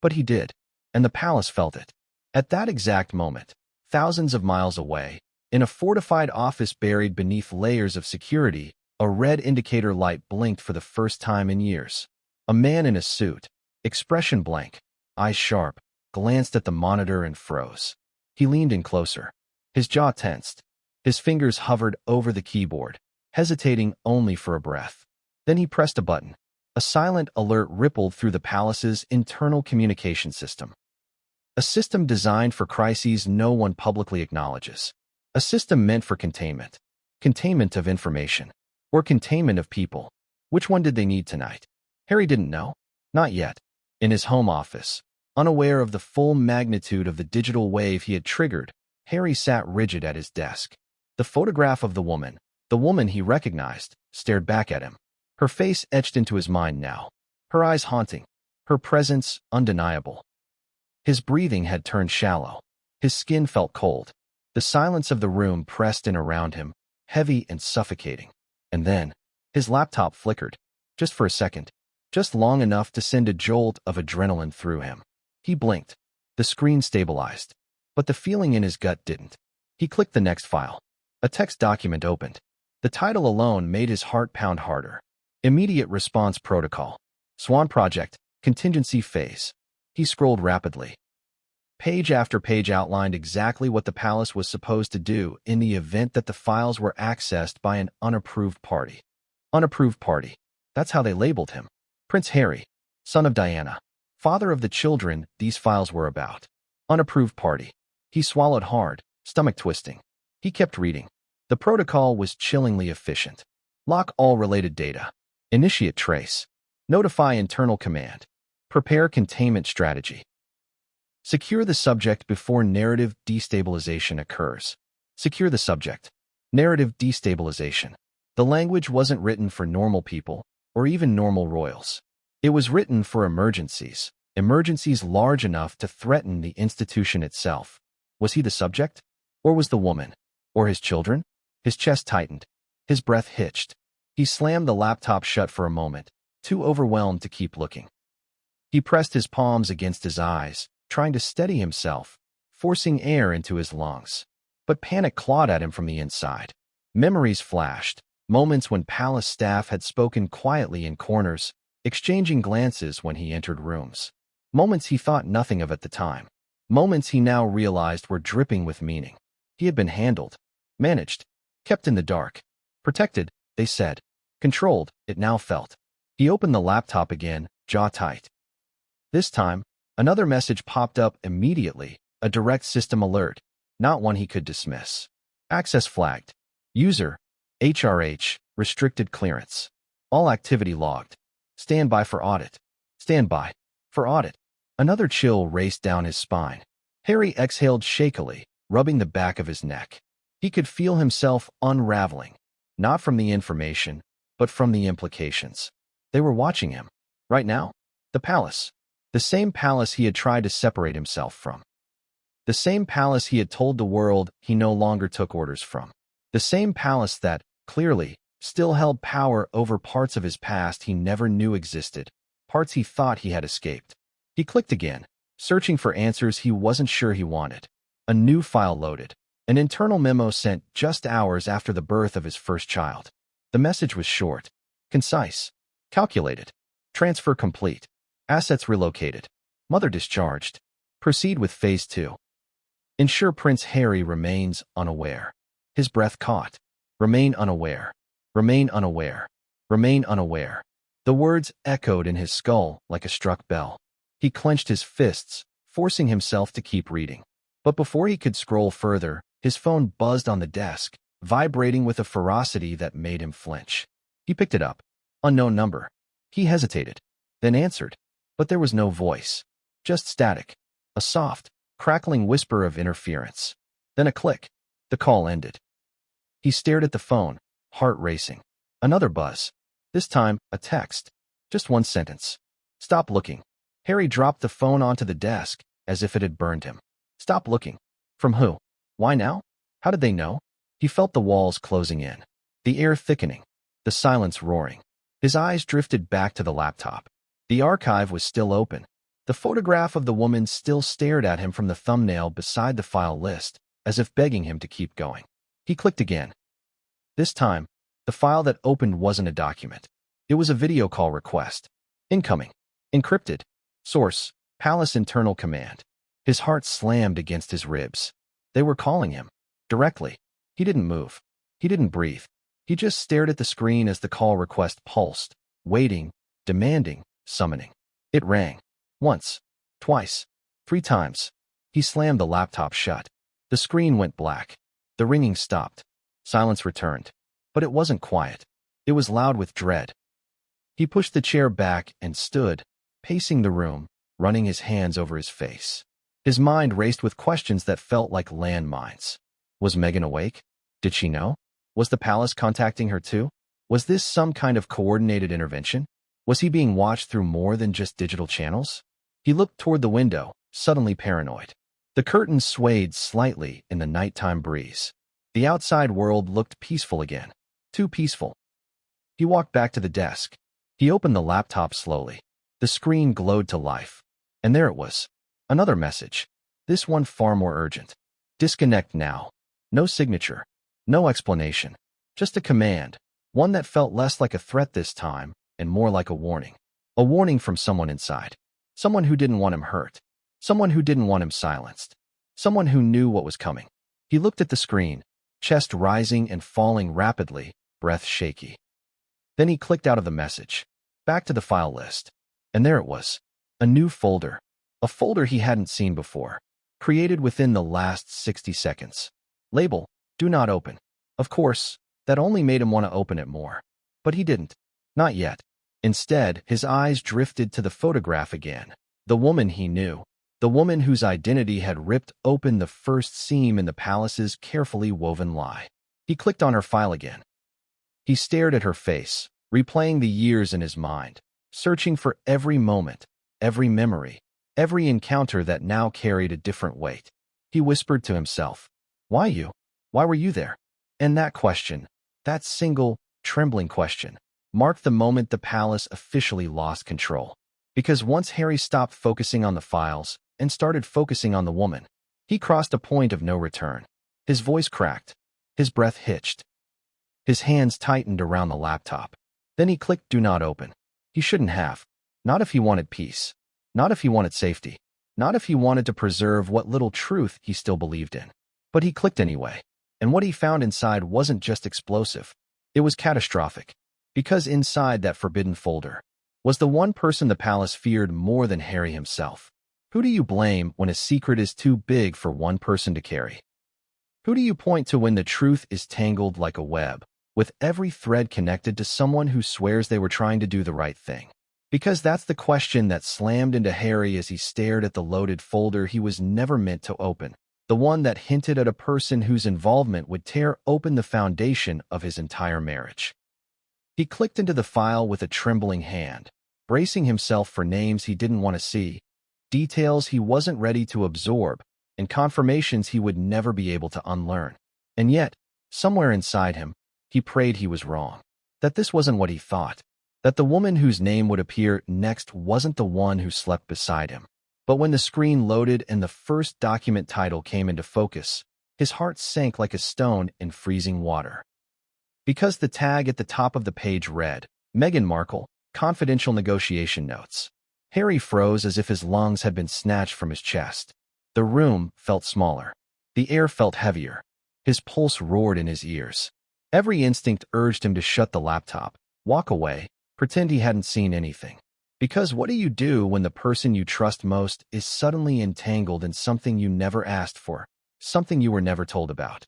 But he did. And the palace felt it. At that exact moment, thousands of miles away, in a fortified office buried beneath layers of security, a red indicator light blinked for the first time in years. A man in a suit, expression blank, eyes sharp, glanced at the monitor and froze. He leaned in closer. His jaw tensed. His fingers hovered over the keyboard, hesitating only for a breath. Then he pressed a button. A silent alert rippled through the palace's internal communication system. A system designed for crises no one publicly acknowledges. A system meant for containment. Containment of information. Or containment of people. Which one did they need tonight? Harry didn't know. Not yet. In his home office, unaware of the full magnitude of the digital wave he had triggered, Harry sat rigid at his desk. The photograph of the woman he recognized, stared back at him. Her face etched into his mind now. Her eyes haunting. Her presence undeniable. His breathing had turned shallow. His skin felt cold. The silence of the room pressed in around him, heavy and suffocating. And then, his laptop flickered. Just for a second. Just long enough to send a jolt of adrenaline through him. He blinked. The screen stabilized. But the feeling in his gut didn't. He clicked the next file. A text document opened. The title alone made his heart pound harder. Immediate Response Protocol. Swan Project. Contingency Phase. He scrolled rapidly. Page after page outlined exactly what the palace was supposed to do in the event that the files were accessed by an unapproved party. Unapproved party. That's how they labeled him. Prince Harry, son of Diana, father of the children these files were about. Unapproved party. He swallowed hard, stomach twisting. He kept reading. The protocol was chillingly efficient. Lock all related data. Initiate trace. Notify internal command. Prepare containment strategy. Secure the subject before narrative destabilization occurs. Secure the subject. Narrative destabilization. The language wasn't written for normal people, or even normal royals. It was written for emergencies, emergencies large enough to threaten the institution itself. Was he the subject? Or was the woman? Or his children? His chest tightened. His breath hitched. He slammed the laptop shut for a moment, too overwhelmed to keep looking. He pressed his palms against his eyes, trying to steady himself, forcing air into his lungs. But panic clawed at him from the inside. Memories flashed, moments when palace staff had spoken quietly in corners, exchanging glances when he entered rooms. Moments he thought nothing of at the time. Moments he now realized were dripping with meaning. He had been handled, managed, kept in the dark. Protected, they said. Controlled, it now felt. He opened the laptop again, jaw tight. This time, another message popped up immediately, a direct system alert, not one he could dismiss. Access flagged. User, HRH, restricted clearance. All activity logged. Stand by for audit. Stand by for audit. Another chill raced down his spine. Harry exhaled shakily, rubbing the back of his neck. He could feel himself unraveling, not from the information, but from the implications. They were watching him. Right now? The palace. The same palace he had tried to separate himself from. The same palace he had told the world he no longer took orders from. The same palace that, clearly, still held power over parts of his past he never knew existed, parts he thought he had escaped. He clicked again, searching for answers he wasn't sure he wanted. A new file loaded. An internal memo sent just hours after the birth of his first child. The message was short, concise, calculated. Transfer complete. Assets relocated. Mother discharged. Proceed with Phase 2. Ensure Prince Harry remains unaware. His breath caught. Remain unaware. Remain unaware. Remain unaware. The words echoed in his skull like a struck bell. He clenched his fists, forcing himself to keep reading. But before he could scroll further, his phone buzzed on the desk, vibrating with a ferocity that made him flinch. He picked it up. Unknown number. He hesitated, then answered. But there was no voice. Just static. A soft, crackling whisper of interference. Then a click. The call ended. He stared at the phone, heart racing. Another buzz. This time, a text. Just one sentence. Stop looking. Harry dropped the phone onto the desk, as if it had burned him. Stop looking. From who? Why now? How did they know? He felt the walls closing in. The air thickening. The silence roaring. His eyes drifted back to the laptop. The archive was still open. The photograph of the woman still stared at him from the thumbnail beside the file list, as if begging him to keep going. He clicked again. This time, the file that opened wasn't a document. It was a video call request. Incoming. Encrypted. Source, Palace Internal Command. His heart slammed against his ribs. They were calling him. Directly. He didn't move. He didn't breathe. He just stared at the screen as the call request pulsed, waiting, demanding, summoning. It rang. Once. Twice. 3 times. He slammed the laptop shut. The screen went black. The ringing stopped. Silence returned. But it wasn't quiet. It was loud with dread. He pushed the chair back and stood, pacing the room, running his hands over his face. His mind raced with questions that felt like landmines. Was Meghan awake? Did she know? Was the palace contacting her too? Was this some kind of coordinated intervention? Was he being watched through more than just digital channels? He looked toward the window, suddenly paranoid. The curtains swayed slightly in the nighttime breeze. The outside world looked peaceful again. Too peaceful. He walked back to the desk. He opened the laptop slowly. The screen glowed to life. And there it was. Another message. This one far more urgent. Disconnect now. No signature. No explanation. Just a command. One that felt less like a threat this time and more like a warning. A warning from someone inside. Someone who didn't want him hurt. Someone who didn't want him silenced. Someone who knew what was coming. He looked at the screen, chest rising and falling rapidly, breath shaky. Then he clicked out of the message. Back to the file list. And there it was. A new folder. A folder he hadn't seen before. Created within the last 60 seconds. Label, do not open. Of course, that only made him want to open it more. But he didn't. Not yet. Instead, his eyes drifted to the photograph again. The woman he knew. The woman whose identity had ripped open the first seam in the palace's carefully woven lie. He clicked on her file again. He stared at her face, replaying the years in his mind, searching for every moment, every memory, every encounter that now carried a different weight. He whispered to himself, "Why you? Why were you there?" And that question, that single, trembling question, marked the moment the palace officially lost control. Because once Harry stopped focusing on the files and started focusing on the woman, he crossed a point of no return. His voice cracked. His breath hitched. His hands tightened around the laptop. Then he clicked do not open. He shouldn't have. Not if he wanted peace. Not if he wanted safety. Not if he wanted to preserve what little truth he still believed in. But he clicked anyway. And what he found inside wasn't just explosive. It was catastrophic. Because inside that forbidden folder was the one person the palace feared more than Harry himself. Who do you blame when a secret is too big for one person to carry? Who do you point to when the truth is tangled like a web, with every thread connected to someone who swears they were trying to do the right thing? Because that's the question that slammed into Harry as he stared at the loaded folder he was never meant to open. The one that hinted at a person whose involvement would tear open the foundation of his entire marriage. He clicked into the file with a trembling hand, bracing himself for names he didn't want to see, details he wasn't ready to absorb, and confirmations he would never be able to unlearn. And yet, somewhere inside him, he prayed he was wrong. That this wasn't what he thought. That the woman whose name would appear next wasn't the one who slept beside him. But when the screen loaded and the first document title came into focus, his heart sank like a stone in freezing water. Because the tag at the top of the page read, Meghan Markle, Confidential Negotiation Notes. Harry froze as if his lungs had been snatched from his chest. The room felt smaller. The air felt heavier. His pulse roared in his ears. Every instinct urged him to shut the laptop, walk away, pretend he hadn't seen anything. Because what do you do when the person you trust most is suddenly entangled in something you never asked for, something you were never told about?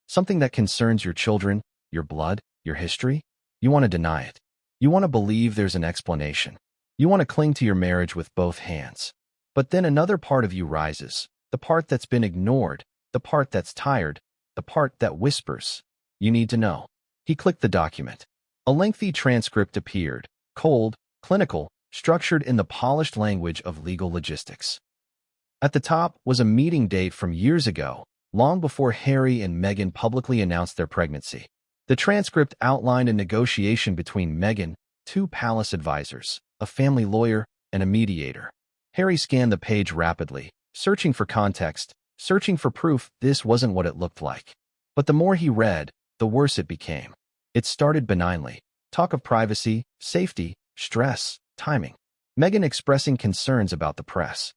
Something that concerns your children, your blood, your history? You want to deny it. You want to believe there's an explanation. You want to cling to your marriage with both hands. But then another part of you rises, the part that's been ignored, the part that's tired, the part that whispers. You need to know. He clicked the document. A lengthy transcript appeared, cold, clinical, structured in the polished language of legal logistics. At the top was a meeting date from years ago, long before Harry and Meghan publicly announced their pregnancy. The transcript outlined a negotiation between Meghan, two palace advisors, a family lawyer, and a mediator. Harry scanned the page rapidly, searching for context, searching for proof this wasn't what it looked like. But the more he read, the worse it became. It started benignly. Talk of privacy, safety, stress, timing. Meghan expressing concerns about the press.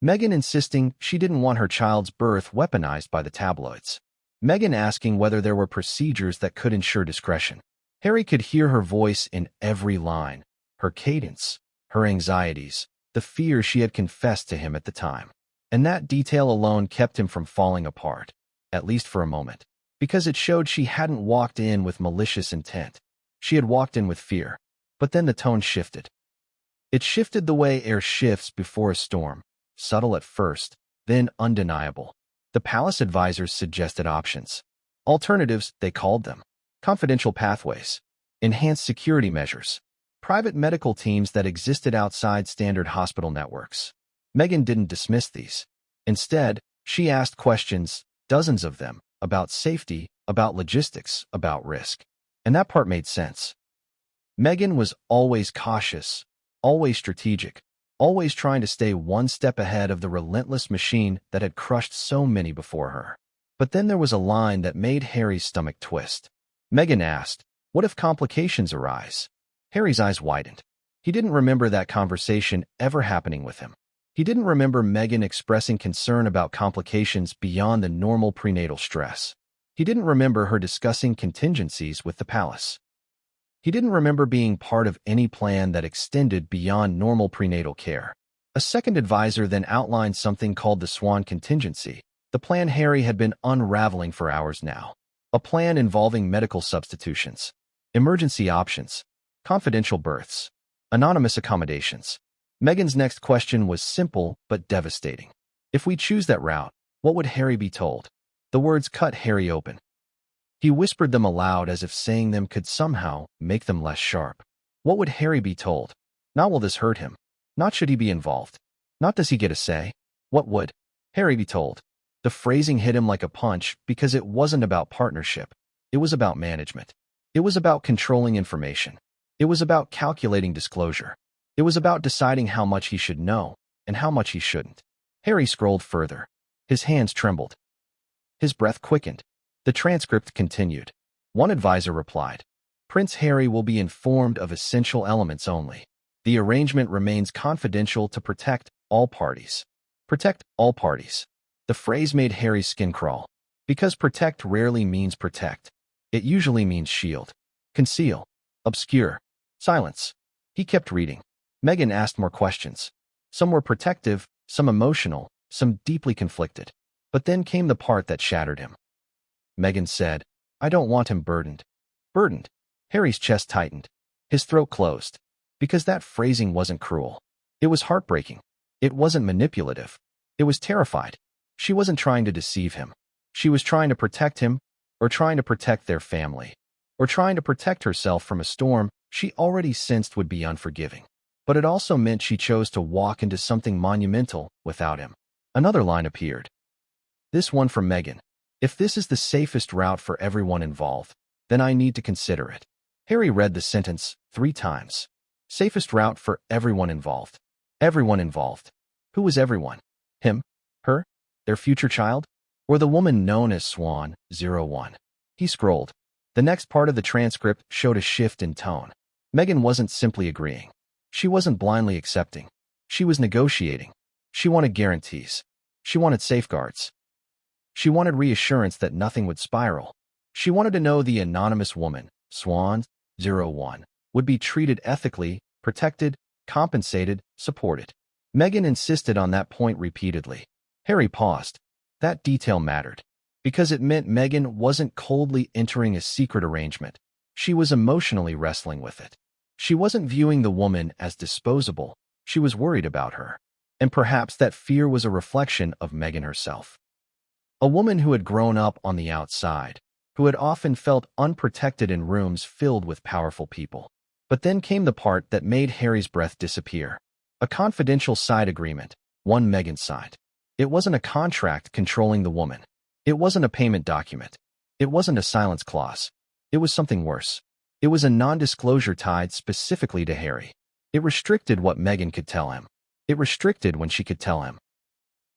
Meghan insisting she didn't want her child's birth weaponized by the tabloids. Meghan asking whether there were procedures that could ensure discretion. Harry could hear her voice in every line, her cadence, her anxieties, the fear she had confessed to him at the time. And that detail alone kept him from falling apart, at least for a moment, because it showed she hadn't walked in with malicious intent. She had walked in with fear. But then the tone shifted. It shifted the way air shifts before a storm. subtle at first, then undeniable. The palace advisors suggested options. Alternatives, they called them. Confidential pathways. Enhanced security measures. Private medical teams that existed outside standard hospital networks. Meghan didn't dismiss these. Instead, she asked questions, dozens of them, about safety, about logistics, about risk. And that part made sense. Meghan was always cautious, always strategic, always trying to stay one step ahead of the relentless machine that had crushed so many before her. But then there was a line that made Harry's stomach twist. Meghan asked, "What if complications arise?" Harry's eyes widened. He didn't remember that conversation ever happening with him. He didn't remember Meghan expressing concern about complications beyond the normal prenatal stress. He didn't remember her discussing contingencies with the palace. He didn't remember being part of any plan that extended beyond normal prenatal care. A second advisor then outlined something called the Swan contingency, the plan Harry had been unraveling for hours now. A plan involving medical substitutions, emergency options, confidential births, anonymous accommodations. Meghan's next question was simple but devastating. If we choose that route, what would Harry be told? The words cut Harry open. He whispered them aloud as if saying them could somehow make them less sharp. What would Harry be told? Not will this hurt him. Not should he be involved. Not does he get a say. What would Harry be told? The phrasing hit him like a punch because it wasn't about partnership. It was about management. It was about controlling information. It was about calculating disclosure. It was about deciding how much he should know and how much he shouldn't. Harry scrolled further. His hands trembled. His breath quickened. The transcript continued. One advisor replied, "Prince Harry will be informed of essential elements only. The arrangement remains confidential to protect all parties." Protect all parties. The phrase made Harry's skin crawl. Because protect rarely means protect. It usually means shield, conceal, obscure, silence. He kept reading. Meghan asked more questions. Some were protective, some emotional, some deeply conflicted. But then came the part that shattered him. Meghan said, "I don't want him burdened." Burdened. Harry's chest tightened. His throat closed. Because that phrasing wasn't cruel. It was heartbreaking. It wasn't manipulative. It was terrified. She wasn't trying to deceive him. She was trying to protect him, or trying to protect their family, or trying to protect herself from a storm she already sensed would be unforgiving. But it also meant she chose to walk into something monumental without him. Another line appeared. This one from Meghan. "If this is the safest route for everyone involved, then I need to consider it." Harry read the sentence 3 times. Safest route for everyone involved. Everyone involved. Who was everyone? Him? Her? Their future child? Or the woman known as Swan 01? He scrolled. The next part of the transcript showed a shift in tone. Meghan wasn't simply agreeing. She wasn't blindly accepting. She was negotiating. She wanted guarantees. She wanted safeguards. She wanted reassurance that nothing would spiral. She wanted to know the anonymous woman, Swan 01, would be treated ethically, protected, compensated, supported. Meghan insisted on that point repeatedly. Harry paused. That detail mattered, because it meant Meghan wasn't coldly entering a secret arrangement. She was emotionally wrestling with it. She wasn't viewing the woman as disposable. She was worried about her. And perhaps that fear was a reflection of Meghan herself. A woman who had grown up on the outside, who had often felt unprotected in rooms filled with powerful people. But then came the part that made Harry's breath disappear. A confidential side agreement, one Meghan signed. It wasn't a contract controlling the woman. It wasn't a payment document. It wasn't a silence clause. It was something worse. It was a non-disclosure tied specifically to Harry. It restricted what Meghan could tell him. It restricted when she could tell him.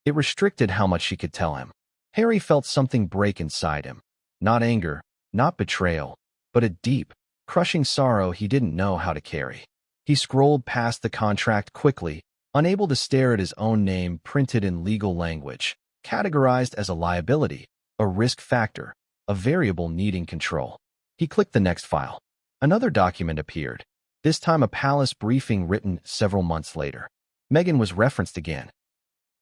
It restricted how much she could tell him. Harry felt something break inside him. Not anger, not betrayal, but a deep, crushing sorrow he didn't know how to carry. He scrolled past the contract quickly, unable to stare at his own name printed in legal language, categorized as a liability, a risk factor, a variable needing control. He clicked the next file. Another document appeared, this time a palace briefing written several months later. Meghan was referenced again.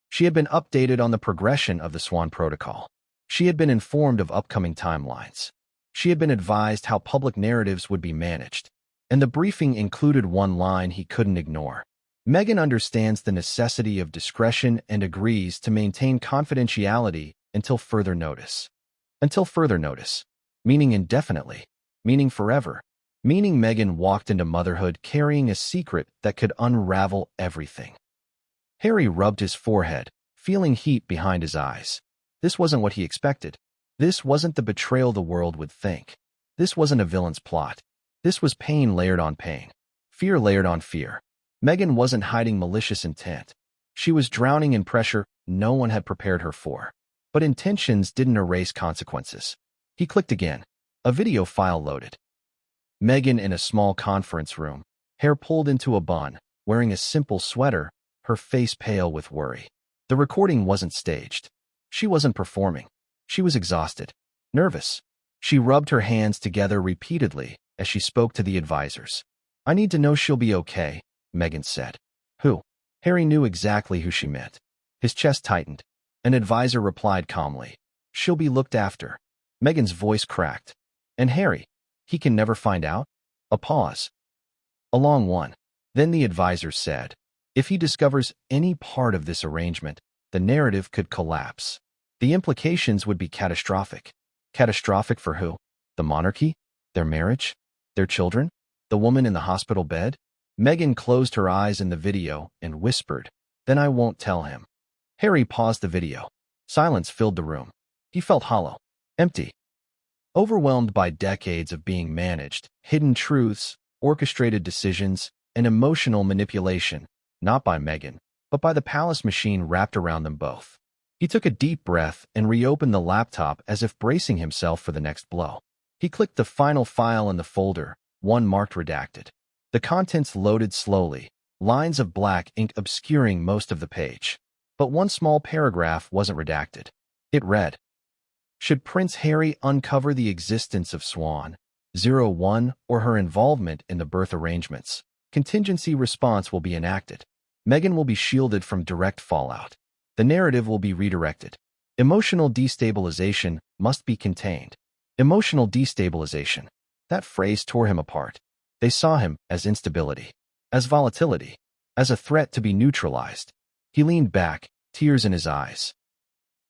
She had been updated on the progression of the Swan Protocol. She had been informed of upcoming timelines. She had been advised how public narratives would be managed. And the briefing included one line he couldn't ignore. Meghan understands the necessity of discretion and agrees to maintain confidentiality until further notice. Until further notice. Meaning indefinitely. Meaning forever. Meaning Meghan walked into motherhood carrying a secret that could unravel everything. Harry rubbed his forehead, feeling heat behind his eyes. This wasn't what he expected. This wasn't the betrayal the world would think. This wasn't a villain's plot. This was pain layered on pain. Fear layered on fear. Meghan wasn't hiding malicious intent. She was drowning in pressure no one had prepared her for. But intentions didn't erase consequences. He clicked again. A video file loaded. Meghan in a small conference room, hair pulled into a bun, wearing a simple sweater, her face pale with worry. The recording wasn't staged. She wasn't performing. She was exhausted, nervous. She rubbed her hands together repeatedly as she spoke to the advisors. "I need to know she'll be okay," Meghan said. "Who?" Harry knew exactly who she meant. His chest tightened. An advisor replied calmly, "She'll be looked after." Meghan's voice cracked. "And Harry? He can never find out?" A pause. A long one. Then the advisor said, "If he discovers any part of this arrangement, the narrative could collapse. The implications would be catastrophic." Catastrophic for who? The monarchy? Their marriage? Their children? The woman in the hospital bed? Meghan closed her eyes in the video and whispered, "Then I won't tell him." Harry paused the video. Silence filled the room. He felt hollow, empty. Overwhelmed by decades of being managed, hidden truths, orchestrated decisions, and emotional manipulation, not by Meghan, but by the palace machine wrapped around them both. He took a deep breath and reopened the laptop as if bracing himself for the next blow. He clicked the final file in the folder, one marked redacted. The contents loaded slowly, lines of black ink obscuring most of the page. But one small paragraph wasn't redacted. It read, "Should Prince Harry uncover the existence of Swan 01 or her involvement in the birth arrangements, contingency response will be enacted. Meghan will be shielded from direct fallout. The narrative will be redirected. Emotional destabilization must be contained." Emotional destabilization. That phrase tore him apart. They saw him as instability, as volatility, as a threat to be neutralized. He leaned back, tears in his eyes.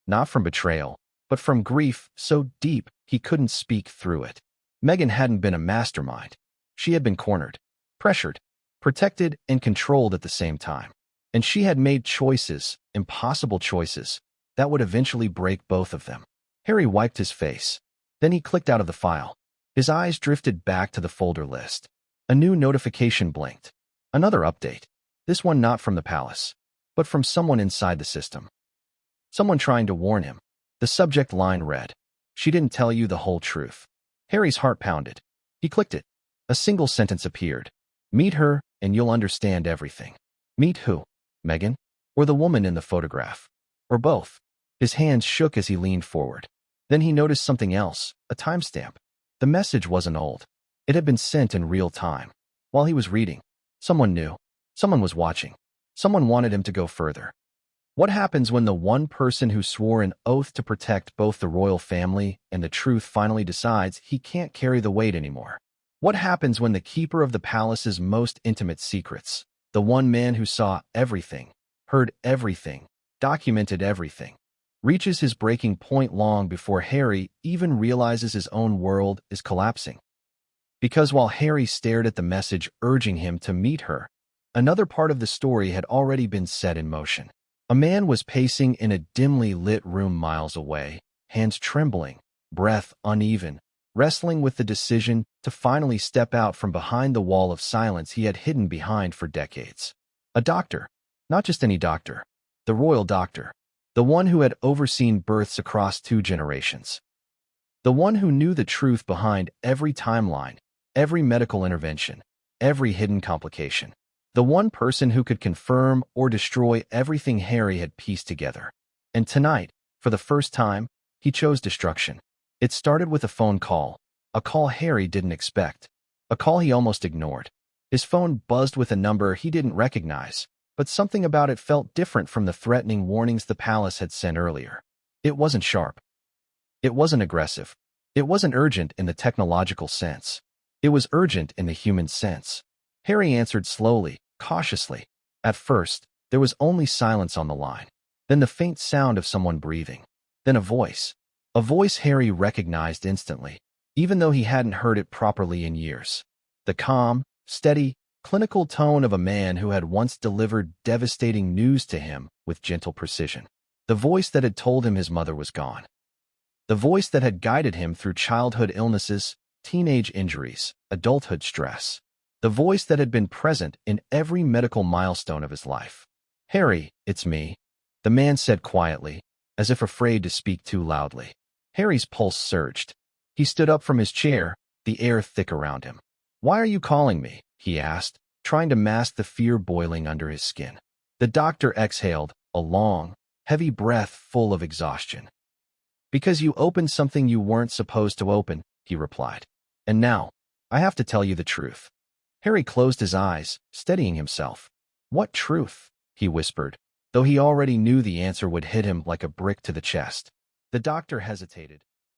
Not from betrayal, but from grief so deep he couldn't speak through it. Meghan hadn't been a mastermind. She had been cornered, pressured, protected, and controlled at the same time. And she had made choices, impossible choices, that would eventually break both of them. Harry wiped his face. Then he clicked out of the file. His eyes drifted back to the folder list. A new notification blinked. Another update. This one not from the palace, but from someone inside the system. Someone trying to warn him. The subject line read, "She didn't tell you the whole truth." Harry's heart pounded. He clicked it. A single sentence appeared. "Meet her, and you'll understand everything." Meet who? Meghan? Or the woman in the photograph? Or both? His hands shook as he leaned forward. Then he noticed something else, a timestamp. The message wasn't old. It had been sent in real time. While he was reading, someone knew. Someone was watching. Someone wanted him to go further. What happens when the one person who swore an oath to protect both the royal family and the truth finally decides he can't carry the weight anymore? What happens when the keeper of the palace's most intimate secrets, the one man who saw everything, heard everything, documented everything, reaches his breaking point long before Harry even realizes his own world is collapsing? Because while Harry stared at the message urging him to meet her, another part of the story had already been set in motion. A man was pacing in a dimly lit room miles away, hands trembling, breath uneven, wrestling with the decision to finally step out from behind the wall of silence he had hidden behind for decades. A doctor, not just any doctor, the royal doctor, the one who had overseen births across 2 generations, the one who knew the truth behind every timeline, every medical intervention, every hidden complication. The one person who could confirm or destroy everything Harry had pieced together. And tonight, for the first time, he chose destruction. It started with a phone call, a call Harry didn't expect, a call he almost ignored. His phone buzzed with a number he didn't recognize, but something about it felt different from the threatening warnings the palace had sent earlier. It wasn't sharp. It wasn't aggressive. It wasn't urgent in the technological sense. It was urgent in the human sense. Harry answered slowly, cautiously. At first, there was only silence on the line. Then the faint sound of someone breathing. Then a voice. A voice Harry recognized instantly, even though he hadn't heard it properly in years. The calm, steady, clinical tone of a man who had once delivered devastating news to him with gentle precision. The voice that had told him his mother was gone. The voice that had guided him through childhood illnesses, teenage injuries, adulthood stress. The voice that had been present in every medical milestone of his life. "Harry, it's me," the man said quietly, as if afraid to speak too loudly. Harry's pulse surged. He stood up from his chair, the air thick around him. "Why are you calling me?" he asked, trying to mask the fear boiling under his skin. The doctor exhaled, a long, heavy breath full of exhaustion. "Because you opened something you weren't supposed to open," he replied. "And now, I have to tell you the truth." Harry closed his eyes, steadying himself. "What truth?" he whispered, though he already knew the answer would hit him like a brick to the chest. The doctor hesitated.